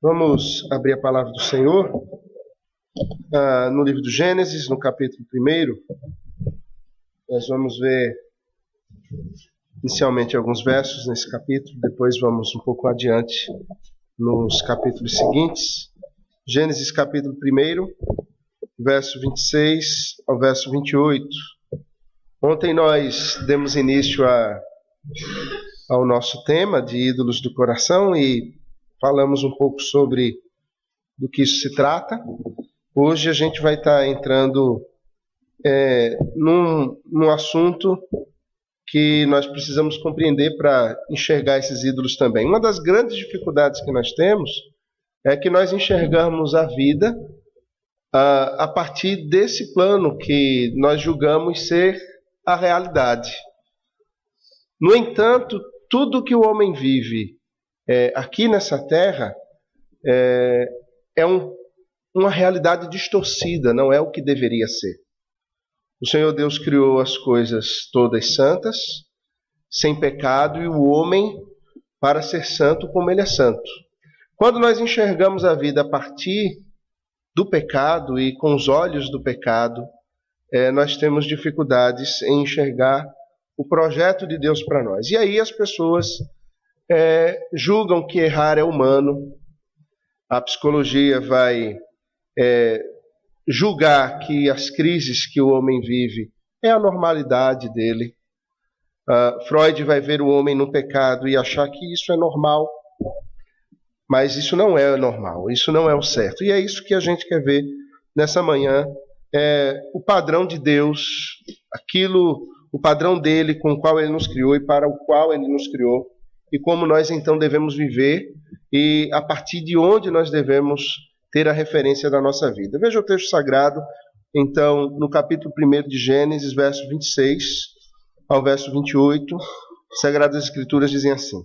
Vamos abrir a palavra do Senhor no livro do Gênesis, no capítulo 1. Nós vamos ver inicialmente alguns versos nesse capítulo, depois vamos um pouco adiante nos capítulos seguintes. Gênesis capítulo 1, verso 26 ao verso 28. Ontem nós demos início ao nosso tema de ídolos do coração e falamos um pouco sobre do que isso se trata. Hoje a gente vai estar entrando num assunto que nós precisamos compreender para enxergar esses ídolos também. Uma das grandes dificuldades que nós temos é que nós enxergamos a vida a partir desse plano que nós julgamos ser a realidade. No entanto, tudo que o homem vive aqui nessa terra é uma realidade distorcida, não é o que deveria ser. O Senhor Deus criou as coisas todas santas, sem pecado, e o homem para ser santo como ele é santo. Quando nós enxergamos a vida a partir do pecado e com os olhos do pecado, nós temos dificuldades em enxergar o projeto de Deus para nós. E aí as pessoas julgam que errar é humano. A psicologia vai julgar que as crises que o homem vive é a normalidade dele. Freud vai ver o homem no pecado e achar que isso é normal. Mas isso não é normal, isso não é o certo. E é isso que a gente quer ver nessa manhã. O padrão de Deus, o padrão dele com o qual ele nos criou e para o qual ele nos criou, e como nós então devemos viver e a partir de onde nós devemos ter a referência da nossa vida. Veja o texto sagrado, então, no capítulo 1 de Gênesis, verso 26 ao verso 28, Sagradas Escrituras dizem assim: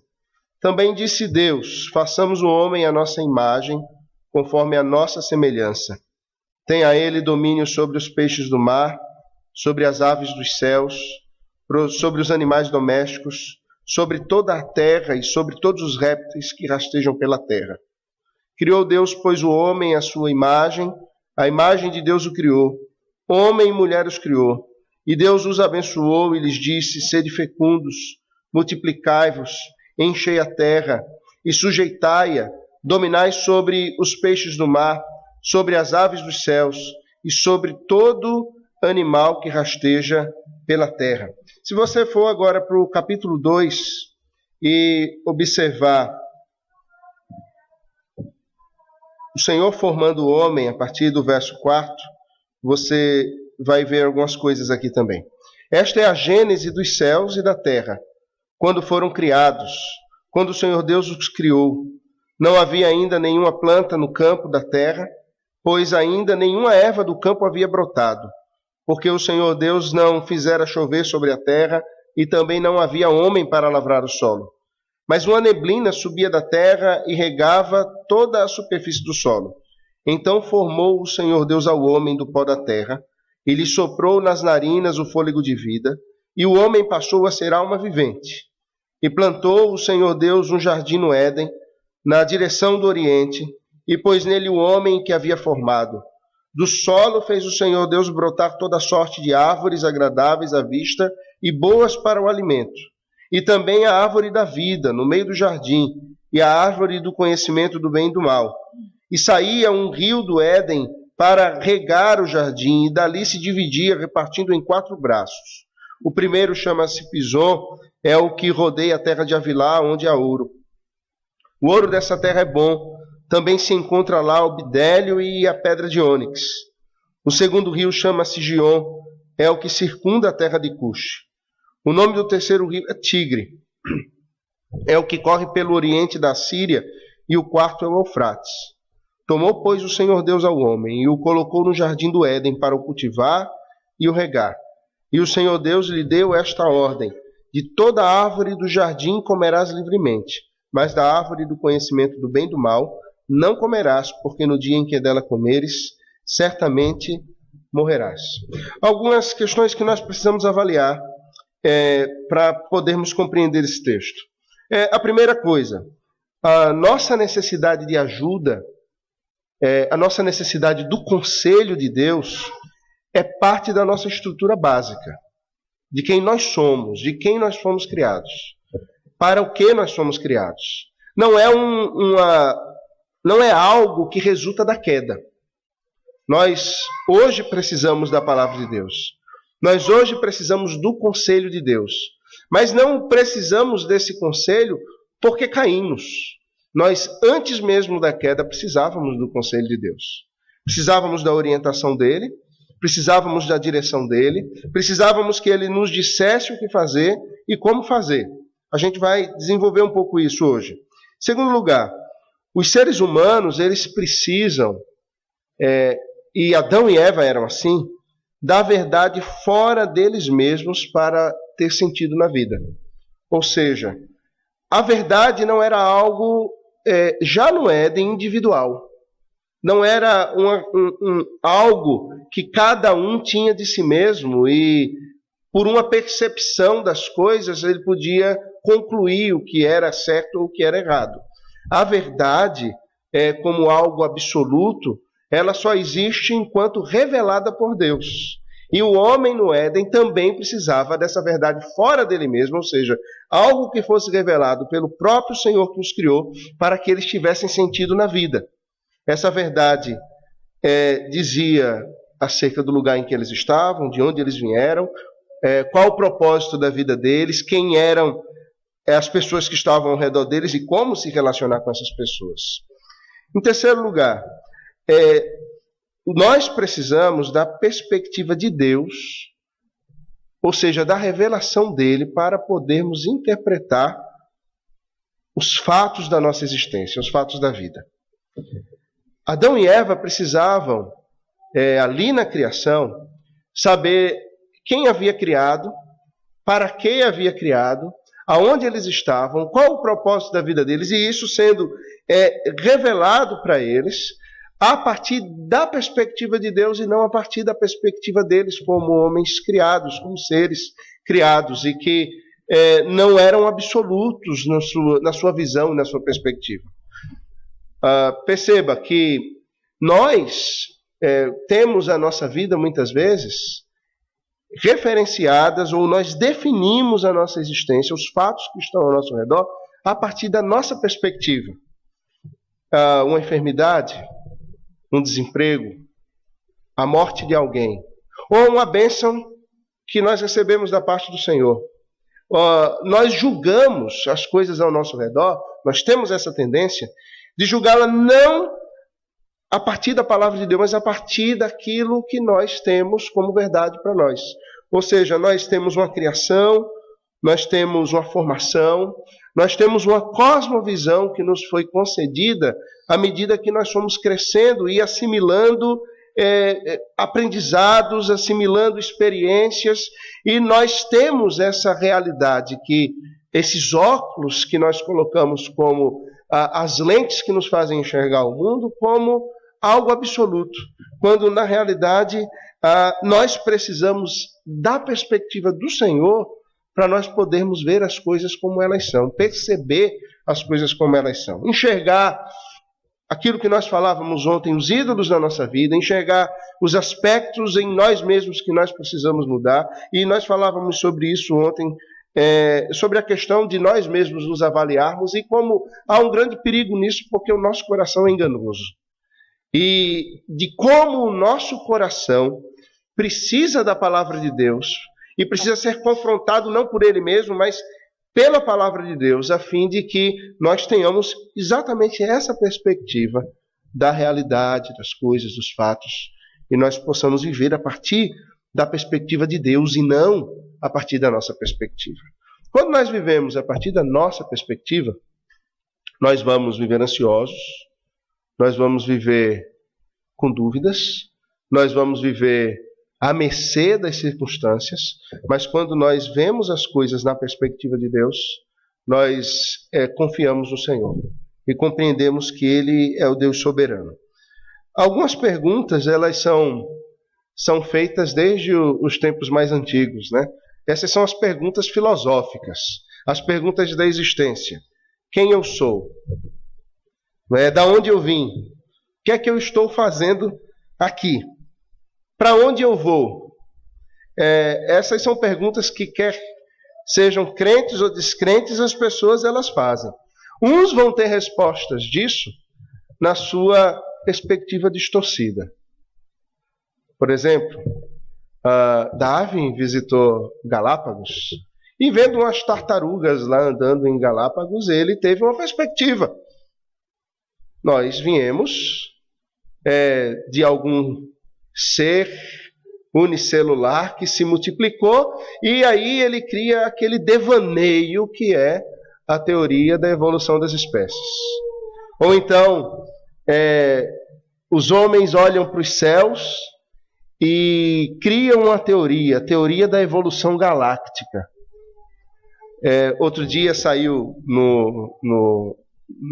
Também disse Deus, façamos o homem à nossa imagem, conforme a nossa semelhança. Tenha ele domínio sobre os peixes do mar, sobre as aves dos céus, sobre os animais domésticos, sobre toda a terra e sobre todos os répteis que rastejam pela terra. Criou Deus, pois, o homem à sua imagem, a imagem de Deus o criou. Homem e mulher os criou. E Deus os abençoou e lhes disse: Sede fecundos, multiplicai-vos, enchei a terra e sujeitai-a, dominai sobre os peixes do mar, sobre as aves dos céus e sobre todo animal que rasteja pela terra. Se você for agora para o capítulo 2 e observar o Senhor formando o homem a partir do verso 4, você vai ver algumas coisas aqui também. Esta é a gênese dos céus e da terra, quando foram criados, quando o Senhor Deus os criou. Não havia ainda nenhuma planta no campo da terra, pois ainda nenhuma erva do campo havia brotado, porque o Senhor Deus não fizera chover sobre a terra, e também não havia homem para lavrar o solo. Mas uma neblina subia da terra e regava toda a superfície do solo. Então formou o Senhor Deus ao homem do pó da terra, e lhe soprou nas narinas o fôlego de vida, e o homem passou a ser alma vivente. E plantou o Senhor Deus um jardim no Éden, na direção do Oriente, e pôs nele o homem que havia formado. Do solo fez o Senhor Deus brotar toda sorte de árvores agradáveis à vista e boas para o alimento. E também a árvore da vida, no meio do jardim, e a árvore do conhecimento do bem e do mal. E saía um rio do Éden para regar o jardim, e dali se dividia, repartindo em 4 braços. O primeiro chama-se Pison, é o que rodeia a terra de Avilá, onde há ouro. O ouro dessa terra é bom. Também se encontra lá o bidélio e a pedra de ônix. O segundo rio chama-se Gion, é o que circunda a terra de Cush. O nome do terceiro rio é Tigre, é o que corre pelo oriente da Síria, e o quarto é o Eufrates. Tomou, pois, o Senhor Deus ao homem, e o colocou no jardim do Éden para o cultivar e o regar. E o Senhor Deus lhe deu esta ordem: de toda árvore do jardim comerás livremente, mas da árvore do conhecimento do bem e do mal não comerás, porque no dia em que dela comeres, certamente morrerás. Algumas questões que nós precisamos avaliar para podermos compreender esse texto. A primeira coisa, a nossa necessidade de ajuda, a nossa necessidade do conselho de Deus, é parte da nossa estrutura básica, de quem nós somos, de quem nós fomos criados, para o que nós fomos criados. Não é algo que resulta da queda. Nós hoje precisamos da palavra de Deus. Nós hoje precisamos do conselho de Deus. Mas não precisamos desse conselho porque caímos. Nós, antes mesmo da queda, precisávamos do conselho de Deus. Precisávamos da orientação dele, precisávamos da direção dele, precisávamos que ele nos dissesse o que fazer e como fazer. A gente vai desenvolver um pouco isso hoje. Em segundo lugar, os seres humanos, eles precisam, e Adão e Eva eram assim, da verdade fora deles mesmos para ter sentido na vida. Ou seja, a verdade não era algo, já no Éden, individual. Não era algo que cada um tinha de si mesmo e, por uma percepção das coisas, ele podia concluir o que era certo ou o que era errado. A verdade, como algo absoluto, ela só existe enquanto revelada por Deus. E o homem no Éden também precisava dessa verdade fora dele mesmo, ou seja, algo que fosse revelado pelo próprio Senhor que os criou, para que eles tivessem sentido na vida. Essa verdade dizia acerca do lugar em que eles estavam, de onde eles vieram, qual o propósito da vida deles, quem eram as pessoas que estavam ao redor deles e como se relacionar com essas pessoas. Em terceiro lugar, nós precisamos da perspectiva de Deus, ou seja, da revelação dele, para podermos interpretar os fatos da nossa existência, os fatos da vida. Adão e Eva precisavam, ali na criação, saber quem havia criado, para que havia criado, aonde eles estavam, qual o propósito da vida deles, e isso sendo revelado para eles a partir da perspectiva de Deus e não a partir da perspectiva deles como homens criados, como seres criados, e que não eram absolutos na sua visão e na sua perspectiva. Perceba que nós temos a nossa vida, muitas vezes, referenciadas, ou nós definimos a nossa existência, os fatos que estão ao nosso redor, a partir da nossa perspectiva. Uma enfermidade, um desemprego, a morte de alguém, ou uma bênção que nós recebemos da parte do Senhor. Nós julgamos as coisas ao nosso redor, nós temos essa tendência de julgá-la não a partir da palavra de Deus, mas a partir daquilo que nós temos como verdade para nós. Ou seja, nós temos uma criação, nós temos uma formação, nós temos uma cosmovisão que nos foi concedida à medida que nós fomos crescendo e assimilando aprendizados, assimilando experiências, e nós temos essa realidade que esses óculos que nós colocamos como as lentes que nos fazem enxergar o mundo como algo absoluto, quando na realidade nós precisamos da perspectiva do Senhor para nós podermos ver as coisas como elas são, perceber as coisas como elas são, enxergar aquilo que nós falávamos ontem, os ídolos da nossa vida, enxergar os aspectos em nós mesmos que nós precisamos mudar, e nós falávamos sobre isso ontem, sobre a questão de nós mesmos nos avaliarmos, e como há um grande perigo nisso, porque o nosso coração é enganoso. E de como o nosso coração precisa da palavra de Deus, e precisa ser confrontado não por ele mesmo, mas pela palavra de Deus, a fim de que nós tenhamos exatamente essa perspectiva da realidade, das coisas, dos fatos, e nós possamos viver a partir da perspectiva de Deus e não a partir da nossa perspectiva. Quando nós vivemos a partir da nossa perspectiva, nós vamos viver ansiosos, nós vamos viver com dúvidas, nós vamos viver à mercê das circunstâncias, mas quando nós vemos as coisas na perspectiva de Deus, nós confiamos no Senhor e compreendemos que Ele é o Deus soberano. Algumas perguntas, elas são feitas desde os tempos mais antigos, né? Essas são as perguntas filosóficas, as perguntas da existência. quem eu sou? Da onde eu vim? O que é que eu estou fazendo aqui? Para onde eu vou? Essas são perguntas que, quer sejam crentes ou descrentes, as pessoas elas fazem. Uns vão ter respostas disso na sua perspectiva distorcida. Por exemplo, Darwin visitou Galápagos e, vendo umas tartarugas lá andando em Galápagos, ele teve uma perspectiva. Nós viemos de algum ser unicelular que se multiplicou, e aí ele cria aquele devaneio que é a teoria da evolução das espécies. Ou então, os homens olham para os céus e criam uma teoria, a teoria da evolução galáctica. Outro dia saiu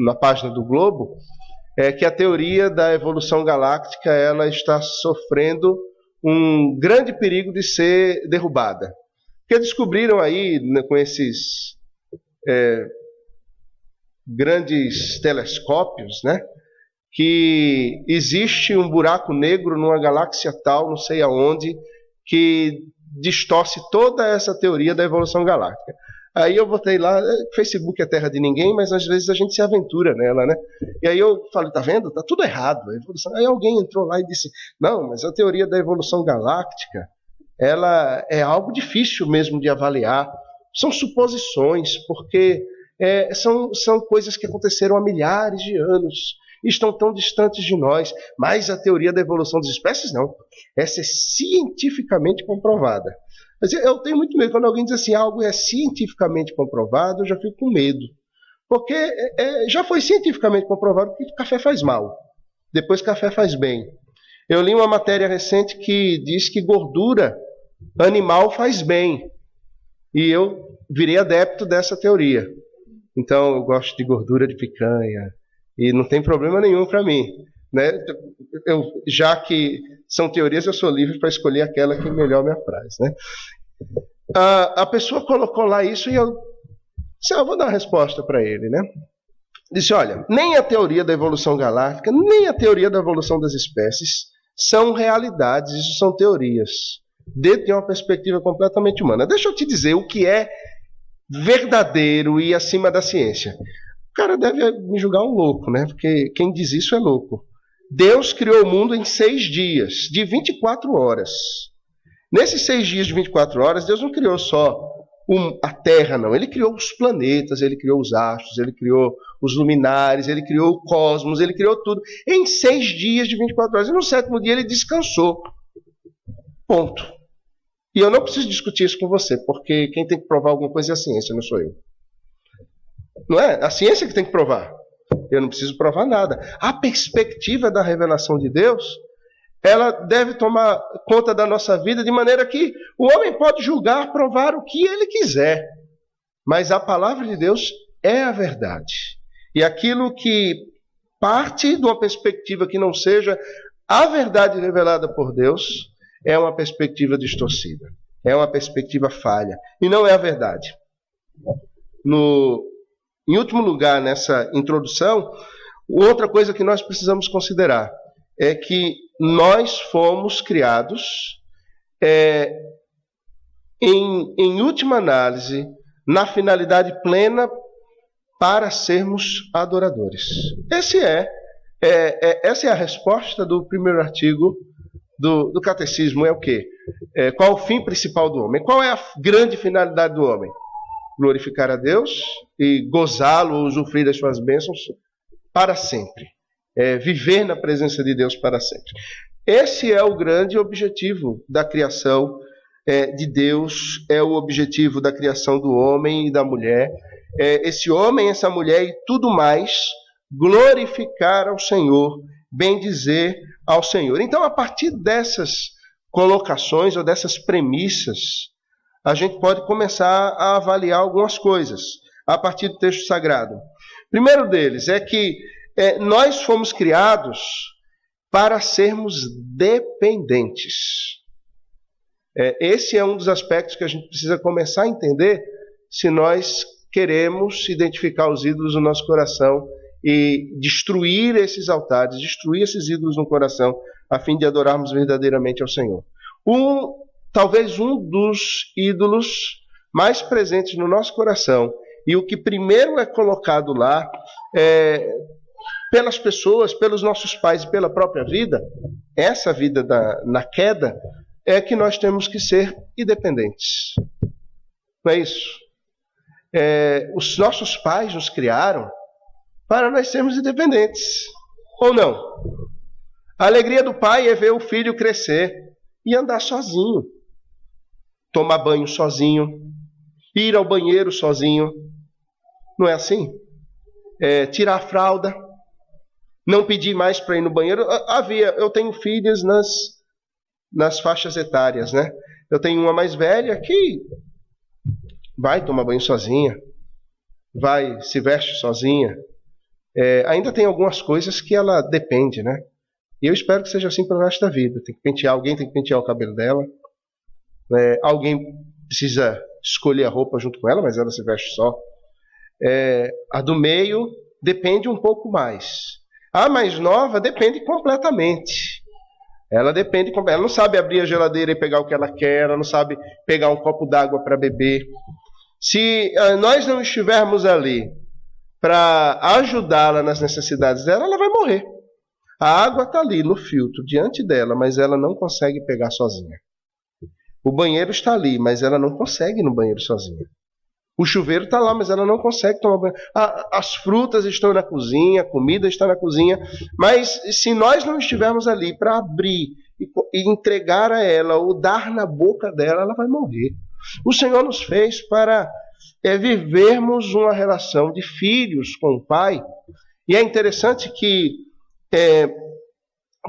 na página do Globo que a teoria da evolução galáctica ela está sofrendo um grande perigo de ser derrubada. Porque descobriram aí, com esses grandes telescópios, que existe um buraco negro numa galáxia tal, não sei aonde, que distorce toda essa teoria da evolução galáctica. Aí eu botei lá, Facebook é terra de ninguém, mas às vezes a gente se aventura nela, E aí eu falei, tá vendo? Tá tudo errado. A evolução. Aí alguém entrou lá e disse, não, mas a teoria da evolução galáctica, ela é algo difícil mesmo de avaliar. São suposições, porque são coisas que aconteceram há milhares de anos, e estão tão distantes de nós. Mas a teoria da evolução das espécies, não. Essa é cientificamente comprovada. Mas eu tenho muito medo. Quando alguém diz assim, algo é cientificamente comprovado, eu já fico com medo. Porque já foi cientificamente comprovado que café faz mal. Depois café faz bem. Eu li uma matéria recente que diz que gordura animal faz bem. E eu virei adepto dessa teoria. Então eu gosto de gordura de picanha. E não tem problema nenhum para mim. Já que são teorias, eu sou livre para escolher aquela que melhor me apraz. A pessoa colocou lá isso e eu vou dar uma resposta para ele. Disse, olha, nem a teoria da evolução galáctica, nem a teoria da evolução das espécies são realidades, isso são teorias, dentro de uma perspectiva completamente humana. Deixa eu te dizer o que é verdadeiro e acima da ciência. O cara deve me julgar um louco, porque quem diz isso é louco. Deus criou o mundo em 6 dias, de 24 horas. Nesses 6 dias de 24 horas, Deus não criou só a Terra, não. Ele criou os planetas, ele criou os astros, ele criou os luminares, ele criou o cosmos, ele criou tudo. Em 6 dias de 24 horas. E no 7º dia ele descansou. Ponto. E eu não preciso discutir isso com você, porque quem tem que provar alguma coisa é a ciência, não sou eu. Não é? A ciência que tem que provar. Eu não preciso provar nada. A perspectiva da revelação de Deus, ela deve tomar conta da nossa vida de maneira que o homem pode julgar, provar o que ele quiser. Mas a palavra de Deus é a verdade. E aquilo que parte de uma perspectiva que não seja a verdade revelada por Deus, é uma perspectiva distorcida. É uma perspectiva falha. E não é a verdade. Em último lugar, nessa introdução, outra coisa que nós precisamos considerar é que nós fomos criados, em última análise, na finalidade plena para sermos adoradores. Essa é a resposta do primeiro artigo do Catecismo. É o quê? Qual o fim principal do homem? Qual é a grande finalidade do homem? Glorificar a Deus e gozá-lo ou usufruir das suas bênçãos para sempre. Viver na presença de Deus para sempre. Esse é o grande objetivo da criação de Deus, é o objetivo da criação do homem e da mulher. Esse homem, essa mulher e tudo mais, glorificar ao Senhor, bendizer ao Senhor. Então, a partir dessas colocações ou dessas premissas, a gente pode começar a avaliar algumas coisas a partir do texto sagrado. O primeiro deles é que nós fomos criados para sermos dependentes. Esse é um dos aspectos que a gente precisa começar a entender se nós queremos identificar os ídolos no nosso coração e destruir esses altares, destruir esses ídolos no coração, a fim de adorarmos verdadeiramente ao Senhor. Talvez um dos ídolos mais presentes no nosso coração, e o que primeiro é colocado lá, pelas pessoas, pelos nossos pais e pela própria vida, essa vida na queda, é que nós temos que ser independentes. Não é isso? Os nossos pais nos criaram para nós sermos independentes. Ou não? A alegria do pai é ver o filho crescer e andar sozinho. Tomar banho sozinho. Ir ao banheiro sozinho. Não é assim? Tirar a fralda. Não pedir mais para ir no banheiro. Eu tenho filhas nas faixas etárias, né? Eu tenho uma mais velha que vai tomar banho sozinha, se veste sozinha. Ainda tem algumas coisas que ela depende, né? E eu espero que seja assim pelo resto da vida. Alguém tem que pentear o cabelo dela. Alguém precisa escolher a roupa junto com ela, mas ela se veste só. A do meio depende um pouco mais. A mais nova depende completamente. Ela não sabe abrir a geladeira e pegar o que ela quer, ela não sabe pegar um copo d'água para beber. Se nós não estivermos ali para ajudá-la nas necessidades dela, ela vai morrer. A água está ali no filtro, diante dela, mas ela não consegue pegar sozinha. O banheiro está ali, mas ela não consegue ir no banheiro sozinha. O chuveiro está lá, mas ela não consegue tomar banho. As frutas estão na cozinha, a comida está na cozinha, mas se nós não estivermos ali para abrir e entregar a ela, ou dar na boca dela, ela vai morrer. O Senhor nos fez para vivermos uma relação de filhos com o Pai. E é interessante que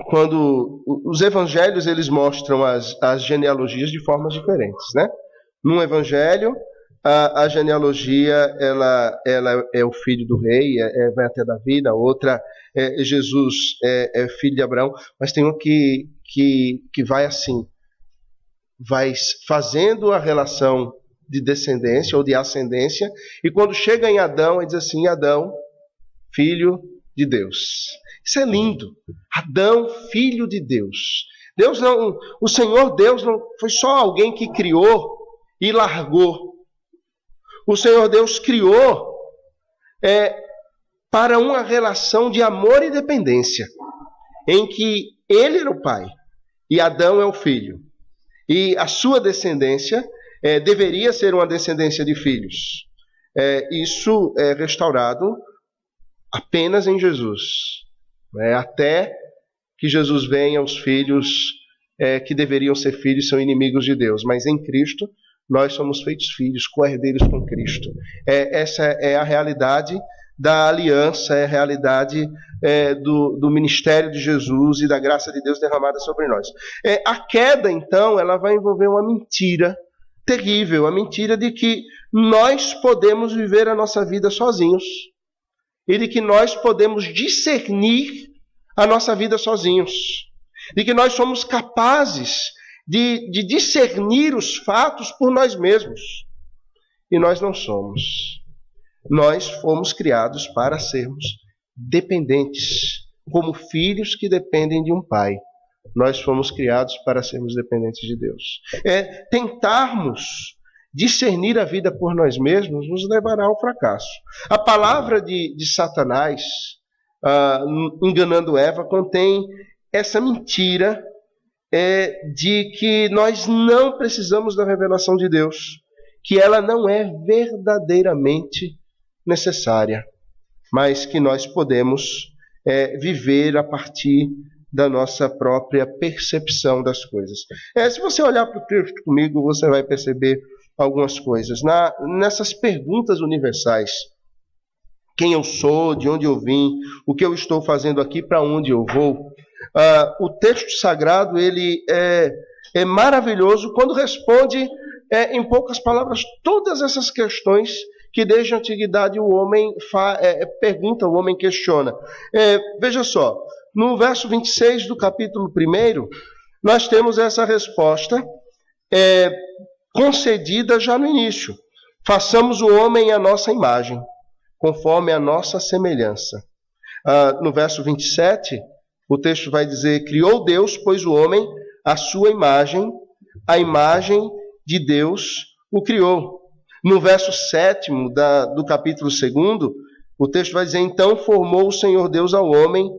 quando os evangelhos eles mostram as genealogias de formas diferentes, né? Num evangelho, a genealogia ela é o filho do rei, vai até Davi. Na outra, Jesus é filho de Abraão. Mas tem um que vai assim, vai fazendo a relação de descendência ou de ascendência, e quando chega em Adão, ele diz assim: Adão, filho de Deus. Isso é lindo. Adão, filho de Deus. O Senhor Deus não foi só alguém que criou e largou. O Senhor Deus criou para uma relação de amor e dependência, em que Ele era o pai e Adão é o filho. E a sua descendência deveria ser uma descendência de filhos. Isso é restaurado apenas em Jesus. Até que Jesus venha, os filhos que deveriam ser filhos são inimigos de Deus. Mas em Cristo, nós somos feitos filhos, co-herdeiros com Cristo. Essa é a realidade da aliança, é a realidade do ministério de Jesus e da graça de Deus derramada sobre nós. A queda, então, ela vai envolver uma mentira terrível, a mentira de que nós podemos viver a nossa vida sozinhos e de que nós podemos discernir a nossa vida sozinhos, de que nós somos capazes de discernir os fatos por nós mesmos. E nós não somos. Nós fomos criados para sermos dependentes, como filhos que dependem de um pai. Nós fomos criados para sermos dependentes de Deus. Tentarmos discernir a vida por nós mesmos nos levará ao fracasso. A palavra de Satanás, enganando Eva, contém essa mentira de que nós não precisamos da revelação de Deus, que ela não é verdadeiramente necessária, mas que nós podemos viver a partir da nossa própria percepção das coisas. Se você olhar para o texto comigo, você vai perceber algumas coisas. Nessas perguntas universais: quem eu sou, de onde eu vim, o que eu estou fazendo aqui, para onde eu vou, o texto sagrado ele é maravilhoso quando responde em poucas palavras todas essas questões que desde a antiguidade o homem pergunta, o homem questiona. Veja só, no verso 26 do capítulo 1, nós temos essa resposta concedida já no início. façamos o homem à nossa imagem, conforme a nossa semelhança. No verso 27, o texto vai dizer: criou Deus, pois, o homem à sua imagem, a imagem de Deus o criou. No verso 7 do capítulo 2, o texto vai dizer: então formou o Senhor Deus ao homem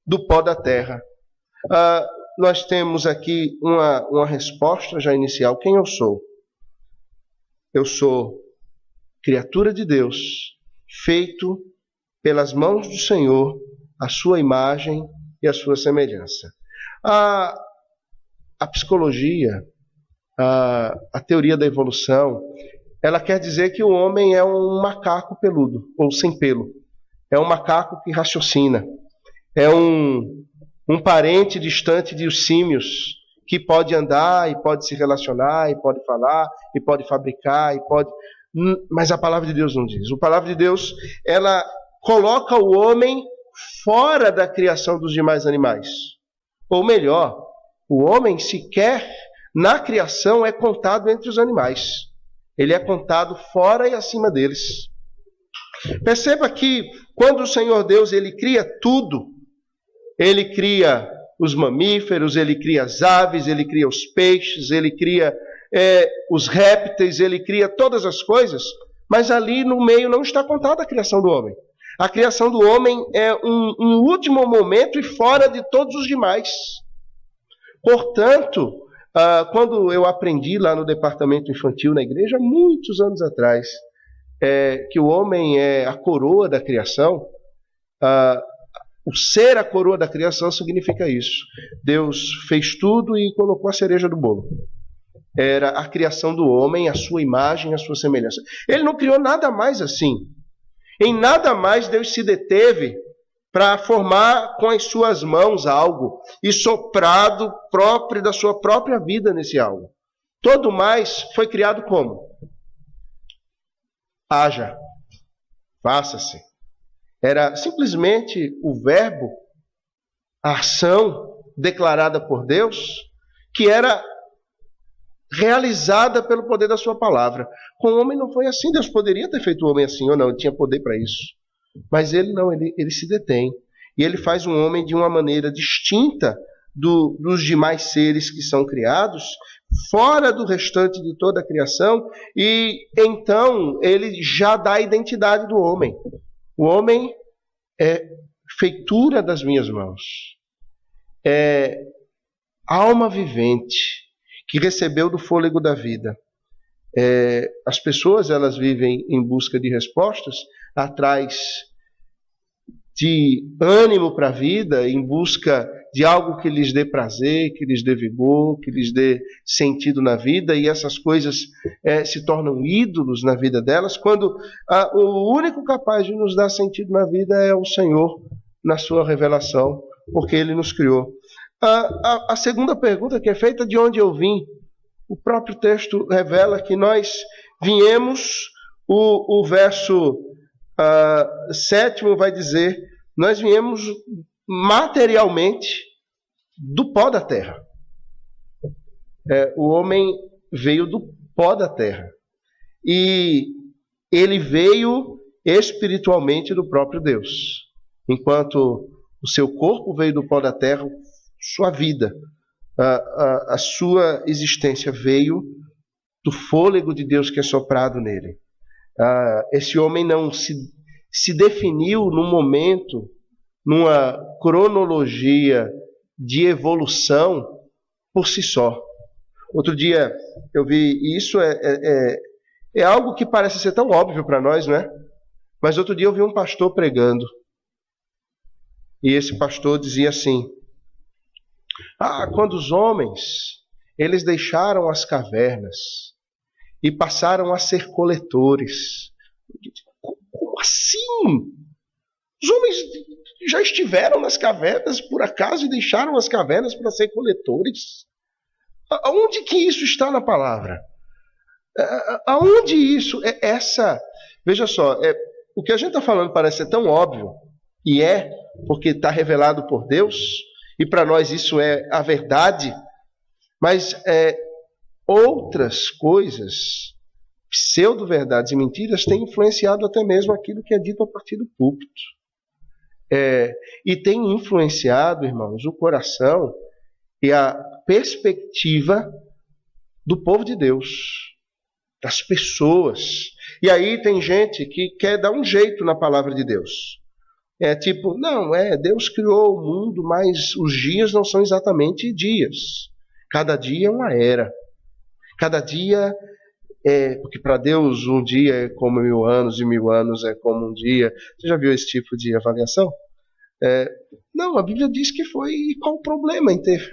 do pó da terra. Nós temos aqui uma resposta já inicial. Quem eu sou? Eu sou criatura de Deus, feito pelas mãos do Senhor, a sua imagem e a sua semelhança. A psicologia, a teoria da evolução, ela quer dizer que o homem é um macaco peludo, ou sem pelo. É um macaco que raciocina. É um parente distante dos símios, que pode andar e pode se relacionar, e pode falar, e pode fabricar, e pode... Mas a palavra de Deus não diz. A palavra de Deus, ela coloca o homem fora da criação dos demais animais. Ou melhor, o homem sequer na criação é contado entre os animais. Ele é contado fora e acima deles. Perceba que quando o Senhor Deus ele cria tudo, ele cria os mamíferos, ele cria as aves, ele cria os peixes, ele cria os répteis, ele cria todas as coisas, mas ali no meio não está contada a criação do homem. A criação do homem é um último momento e fora de todos os demais. Portanto, quando eu aprendi lá no departamento infantil na igreja, muitos anos atrás, que o homem é a coroa da criação, o ser a coroa da criação significa isso. Deus fez tudo e colocou a cereja do bolo. Era a criação do homem, a sua imagem, a sua semelhança. Ele não criou nada mais assim. Em nada mais Deus se deteve para formar com as suas mãos algo e soprado próprio da sua própria vida nesse algo. Todo mais foi criado como? Haja, faça-se. Era simplesmente o verbo, a ação declarada por Deus, que era realizada pelo poder da sua palavra. Com o homem não foi assim. Deus poderia ter feito o homem assim ou não, ele tinha poder para isso. Mas ele não, ele se detém. E ele faz um homem de uma maneira distinta dos demais seres que são criados, fora do restante de toda a criação, e então ele já dá a identidade do homem. O homem é feitura das minhas mãos. É alma vivente que recebeu do fôlego da vida. As pessoas elas vivem em busca de respostas, atrás de ânimo para a vida, em busca de algo que lhes dê prazer, que lhes dê vigor, que lhes dê sentido na vida, e essas coisas se tornam ídolos na vida delas, quando o único capaz de nos dar sentido na vida é o Senhor, na sua revelação, porque Ele nos criou. A segunda pergunta que é feita: de onde eu vim? O próprio texto revela que nós viemos, o verso 7 vai dizer, nós viemos materialmente do pó da terra. O homem veio do pó da terra. E ele veio espiritualmente do próprio Deus. Enquanto o seu corpo veio do pó da terra, sua vida, a sua existência veio do fôlego de Deus que é soprado nele. Esse homem não se definiu num momento, numa cronologia de evolução por si só. Outro dia eu vi, isso é algo que parece ser tão óbvio para nós, não é? Mas outro dia eu vi um pastor pregando. E esse pastor dizia assim: quando os homens eles deixaram as cavernas e passaram a ser coletores. Como assim? Os homens já estiveram nas cavernas por acaso e deixaram as cavernas para ser coletores? Aonde que isso está na palavra? Aonde isso é essa? Veja só, o que a gente está falando parece ser tão óbvio, e porque está revelado por Deus, e para nós isso é a verdade, mas outras coisas pseudo-verdades e mentiras têm influenciado até mesmo aquilo que é dito a partir do púlpito. E tem influenciado, irmãos, o coração e a perspectiva do povo de Deus, das pessoas. E aí tem gente que quer dar um jeito na palavra de Deus. Deus criou o mundo, mas os dias não são exatamente dias. Cada dia é uma era. Cada dia porque para Deus um dia é como 1000 anos e 1000 anos é como um dia. Você já viu esse tipo de avaliação? Não, a Bíblia diz que foi. E qual o problema em ter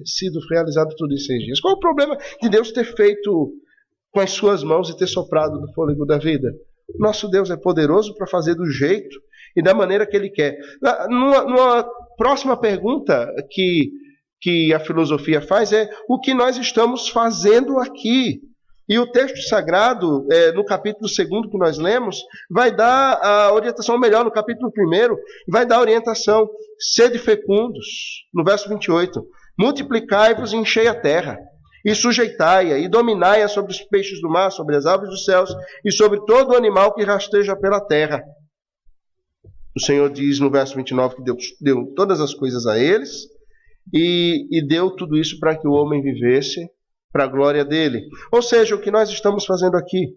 sido realizado tudo em 6 dias? Qual o problema de Deus ter feito com as suas mãos e ter soprado do fôlego da vida? Nosso Deus é poderoso para fazer do jeito e da maneira que Ele quer. Numa próxima pergunta que a filosofia faz é: o que nós estamos fazendo aqui? E o texto sagrado, no capítulo 2 que nós lemos, vai dar a orientação, ou melhor, no capítulo 1, vai dar a orientação: sede fecundos, no verso 28. Multiplicai-vos e enchei a terra, e sujeitai-a, e dominai-a sobre os peixes do mar, sobre as aves dos céus, e sobre todo o animal que rasteja pela terra. O Senhor diz no verso 29 que Deus deu todas as coisas a eles, e deu tudo isso para que o homem vivesse para a glória dele. Ou seja, o que nós estamos fazendo aqui?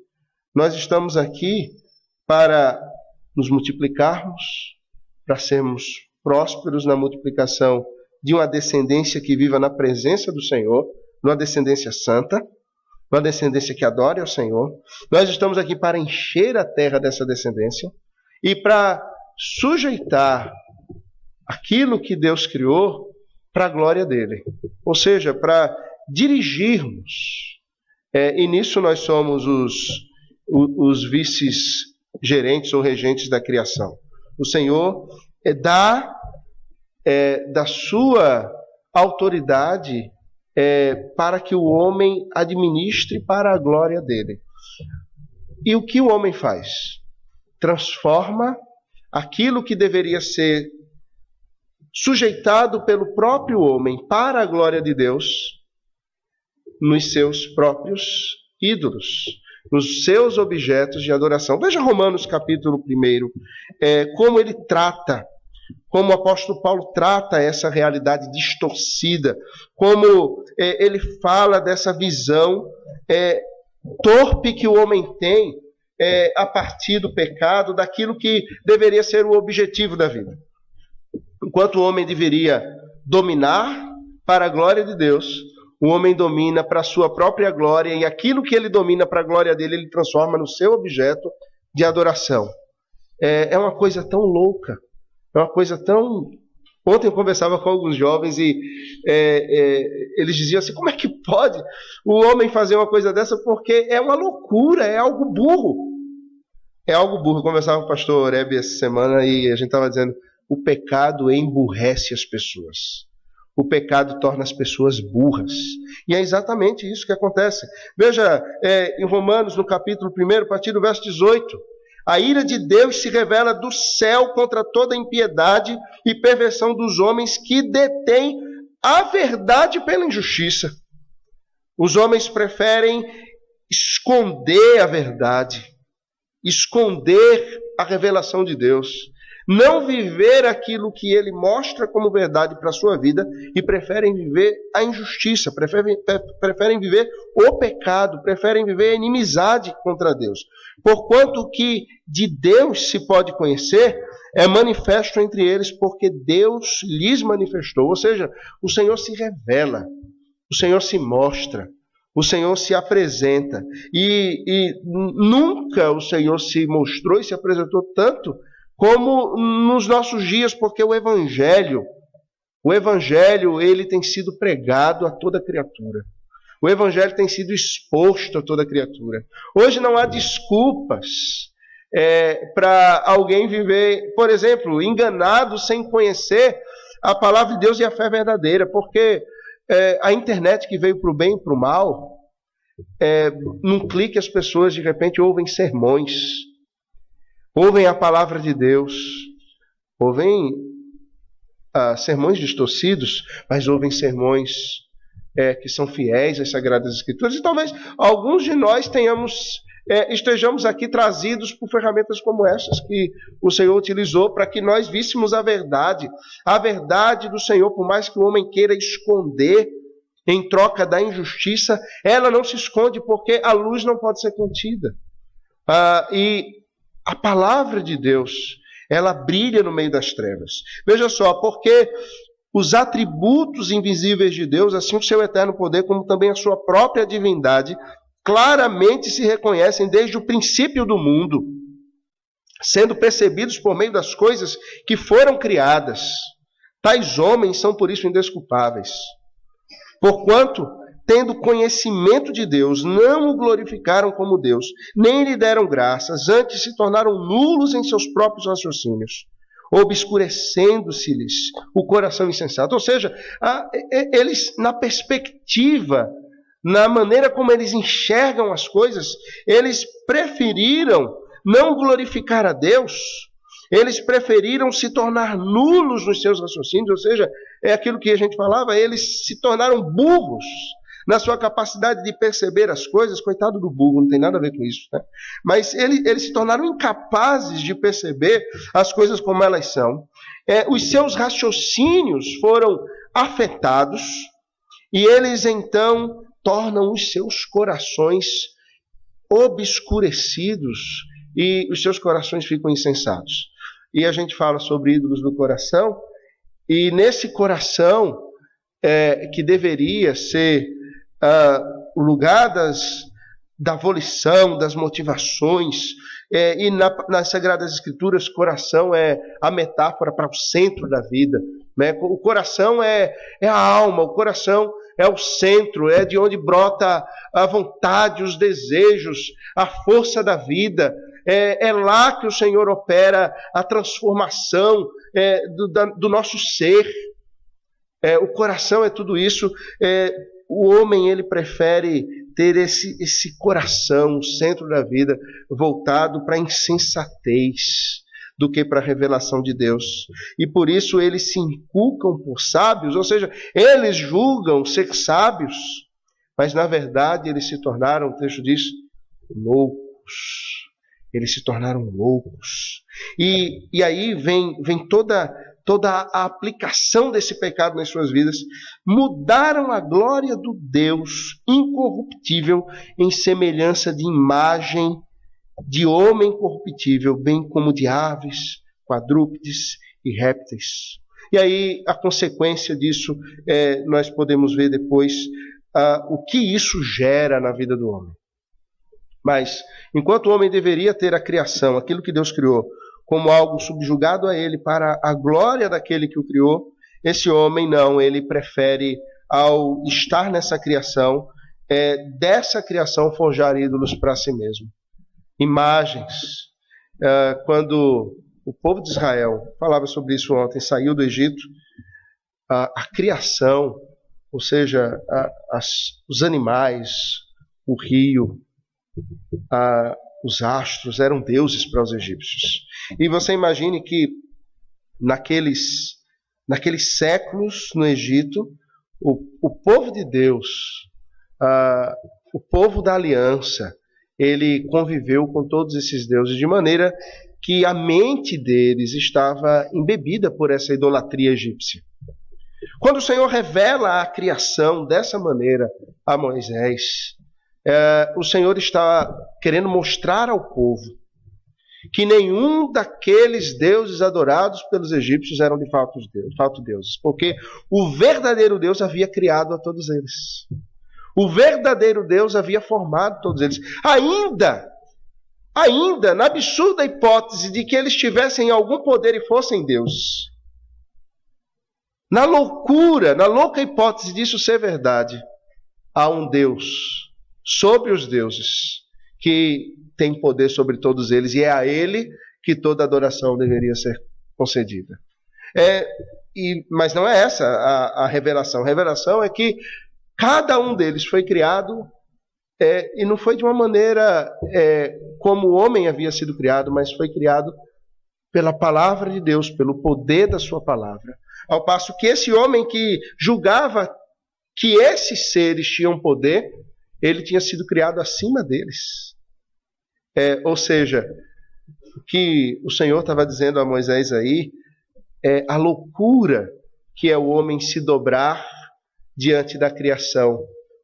Nós estamos aqui para nos multiplicarmos, para sermos prósperos na multiplicação de uma descendência que viva na presença do Senhor, uma descendência santa, uma descendência que adore ao Senhor. Nós estamos aqui para encher a terra dessa descendência e para sujeitar aquilo que Deus criou para a glória dele. Ou seja, para dirigirmos. E nisso nós somos os vice-gerentes ou regentes da criação. O Senhor dá da sua autoridade para que o homem administre para a glória dele. E o que o homem faz? Transforma aquilo que deveria ser sujeitado pelo próprio homem para a glória de Deus nos seus próprios ídolos, nos seus objetos de adoração. Veja Romanos capítulo 1, como ele trata, como o apóstolo Paulo trata essa realidade distorcida, como ele fala dessa visão torpe que o homem tem a partir do pecado, daquilo que deveria ser o objetivo da vida. Enquanto o homem deveria dominar para a glória de Deus, o homem domina para a sua própria glória, e aquilo que ele domina para a glória dele, ele transforma no seu objeto de adoração. É uma coisa tão louca, é uma coisa tão... Ontem eu conversava com alguns jovens e eles diziam assim: como é que pode o homem fazer uma coisa dessa? Porque é uma loucura, é algo burro. É algo burro. Eu conversava com o pastor Oreb essa semana e a gente estava dizendo: o pecado emburrece as pessoas. O pecado torna as pessoas burras. E é exatamente isso que acontece. Veja, em Romanos, no capítulo 1, a partir do verso 18. A ira de Deus se revela do céu contra toda impiedade e perversão dos homens que detêm a verdade pela injustiça. Os homens preferem esconder a verdade, esconder a revelação de Deus, não viver aquilo que ele mostra como verdade para a sua vida, e preferem viver a injustiça, preferem viver o pecado, preferem viver a inimizade contra Deus. Porquanto o que de Deus se pode conhecer é manifesto entre eles, porque Deus lhes manifestou. Ou seja, o Senhor se revela, o Senhor se mostra, o Senhor se apresenta. E nunca o Senhor se mostrou e se apresentou tanto como nos nossos dias, porque o Evangelho, ele tem sido pregado a toda criatura. O Evangelho tem sido exposto a toda criatura. Hoje não há desculpas para alguém viver, por exemplo, enganado sem conhecer a palavra de Deus e a fé verdadeira, porque a internet que veio para o bem e para o mal, num clique as pessoas de repente ouvem sermões, ouvem a palavra de Deus, ouvem sermões distorcidos, mas ouvem sermões que são fiéis às Sagradas Escrituras. E talvez alguns de nós tenhamos estejamos aqui trazidos por ferramentas como essas que o Senhor utilizou para que nós víssemos a verdade do Senhor, por mais que o homem queira esconder em troca da injustiça, ela não se esconde porque a luz não pode ser contida. E a palavra de Deus, ela brilha no meio das trevas. Veja só, porque os atributos invisíveis de Deus, assim o seu eterno poder, como também a sua própria divindade, claramente se reconhecem desde o princípio do mundo, sendo percebidos por meio das coisas que foram criadas. Tais homens são por isso indesculpáveis. Porquanto, tendo conhecimento de Deus, não o glorificaram como Deus, nem lhe deram graças, antes se tornaram nulos em seus próprios raciocínios, obscurecendo-se-lhes o coração insensato. Ou seja, eles, na perspectiva, na maneira como eles enxergam as coisas, eles preferiram não glorificar a Deus, eles preferiram se tornar nulos nos seus raciocínios, ou seja, é aquilo que a gente falava, eles se tornaram burros na sua capacidade de perceber as coisas. Coitado do burro, não tem nada a ver com isso, né? Mas eles se tornaram incapazes de perceber as coisas como elas são. Os seus raciocínios foram afetados e eles então tornam os seus corações obscurecidos e os seus corações ficam insensatos. E a gente fala sobre ídolos do coração, e nesse coração que deveria ser o lugar da volição, das motivações, e nas Sagradas Escrituras, coração é a metáfora para o centro da vida, né? O coração é a alma, o coração é o centro, é de onde brota a vontade, os desejos, a força da vida. É lá que o Senhor opera a transformação do nosso ser. O coração é tudo isso. O homem, ele prefere ter esse coração, o centro da vida, voltado para a insensatez do que para a revelação de Deus. E por isso eles se inculcam por sábios, ou seja, eles julgam ser sábios, mas na verdade eles se tornaram, o texto diz, loucos. Eles se tornaram loucos. E aí vem toda a aplicação desse pecado nas suas vidas. Mudaram a glória do Deus incorruptível em semelhança de imagem de homem corruptível, bem como de aves, quadrúpedes e répteis. E aí a consequência disso, nós podemos ver depois o que isso gera na vida do homem. Mas, enquanto o homem deveria ter a criação, aquilo que Deus criou, como algo subjugado a ele para a glória daquele que o criou, esse homem não, ele prefere, ao estar nessa criação, dessa criação forjar ídolos para si mesmo. Imagens. Quando o povo de Israel, falava sobre isso ontem, saiu do Egito, a criação, ou seja, os animais, o rio, os astros eram deuses para os egípcios. E você imagine que naqueles séculos no Egito, o povo de Deus, o povo da aliança, ele conviveu com todos esses deuses de maneira que a mente deles estava embebida por essa idolatria egípcia. Quando o Senhor revela a criação dessa maneira a Moisés, o Senhor está querendo mostrar ao povo que nenhum daqueles deuses adorados pelos egípcios eram de fato deuses, porque o verdadeiro Deus havia criado a todos eles. O verdadeiro Deus havia formado todos eles. Ainda, na absurda hipótese de que eles tivessem algum poder e fossem deuses, na louca hipótese disso ser verdade, há um Deus sobre os deuses, que tem poder sobre todos eles, e é a ele que toda adoração deveria ser concedida. Mas não é essa a revelação. A revelação é que cada um deles foi criado, e não foi de uma maneira como o homem havia sido criado, mas foi criado pela palavra de Deus, pelo poder da sua palavra. Ao passo que esse homem que julgava que esses seres tinham poder, ele tinha sido criado acima deles. Ou seja, o que o Senhor estava dizendo a Moisés aí é a loucura que é o homem se dobrar diante da criação,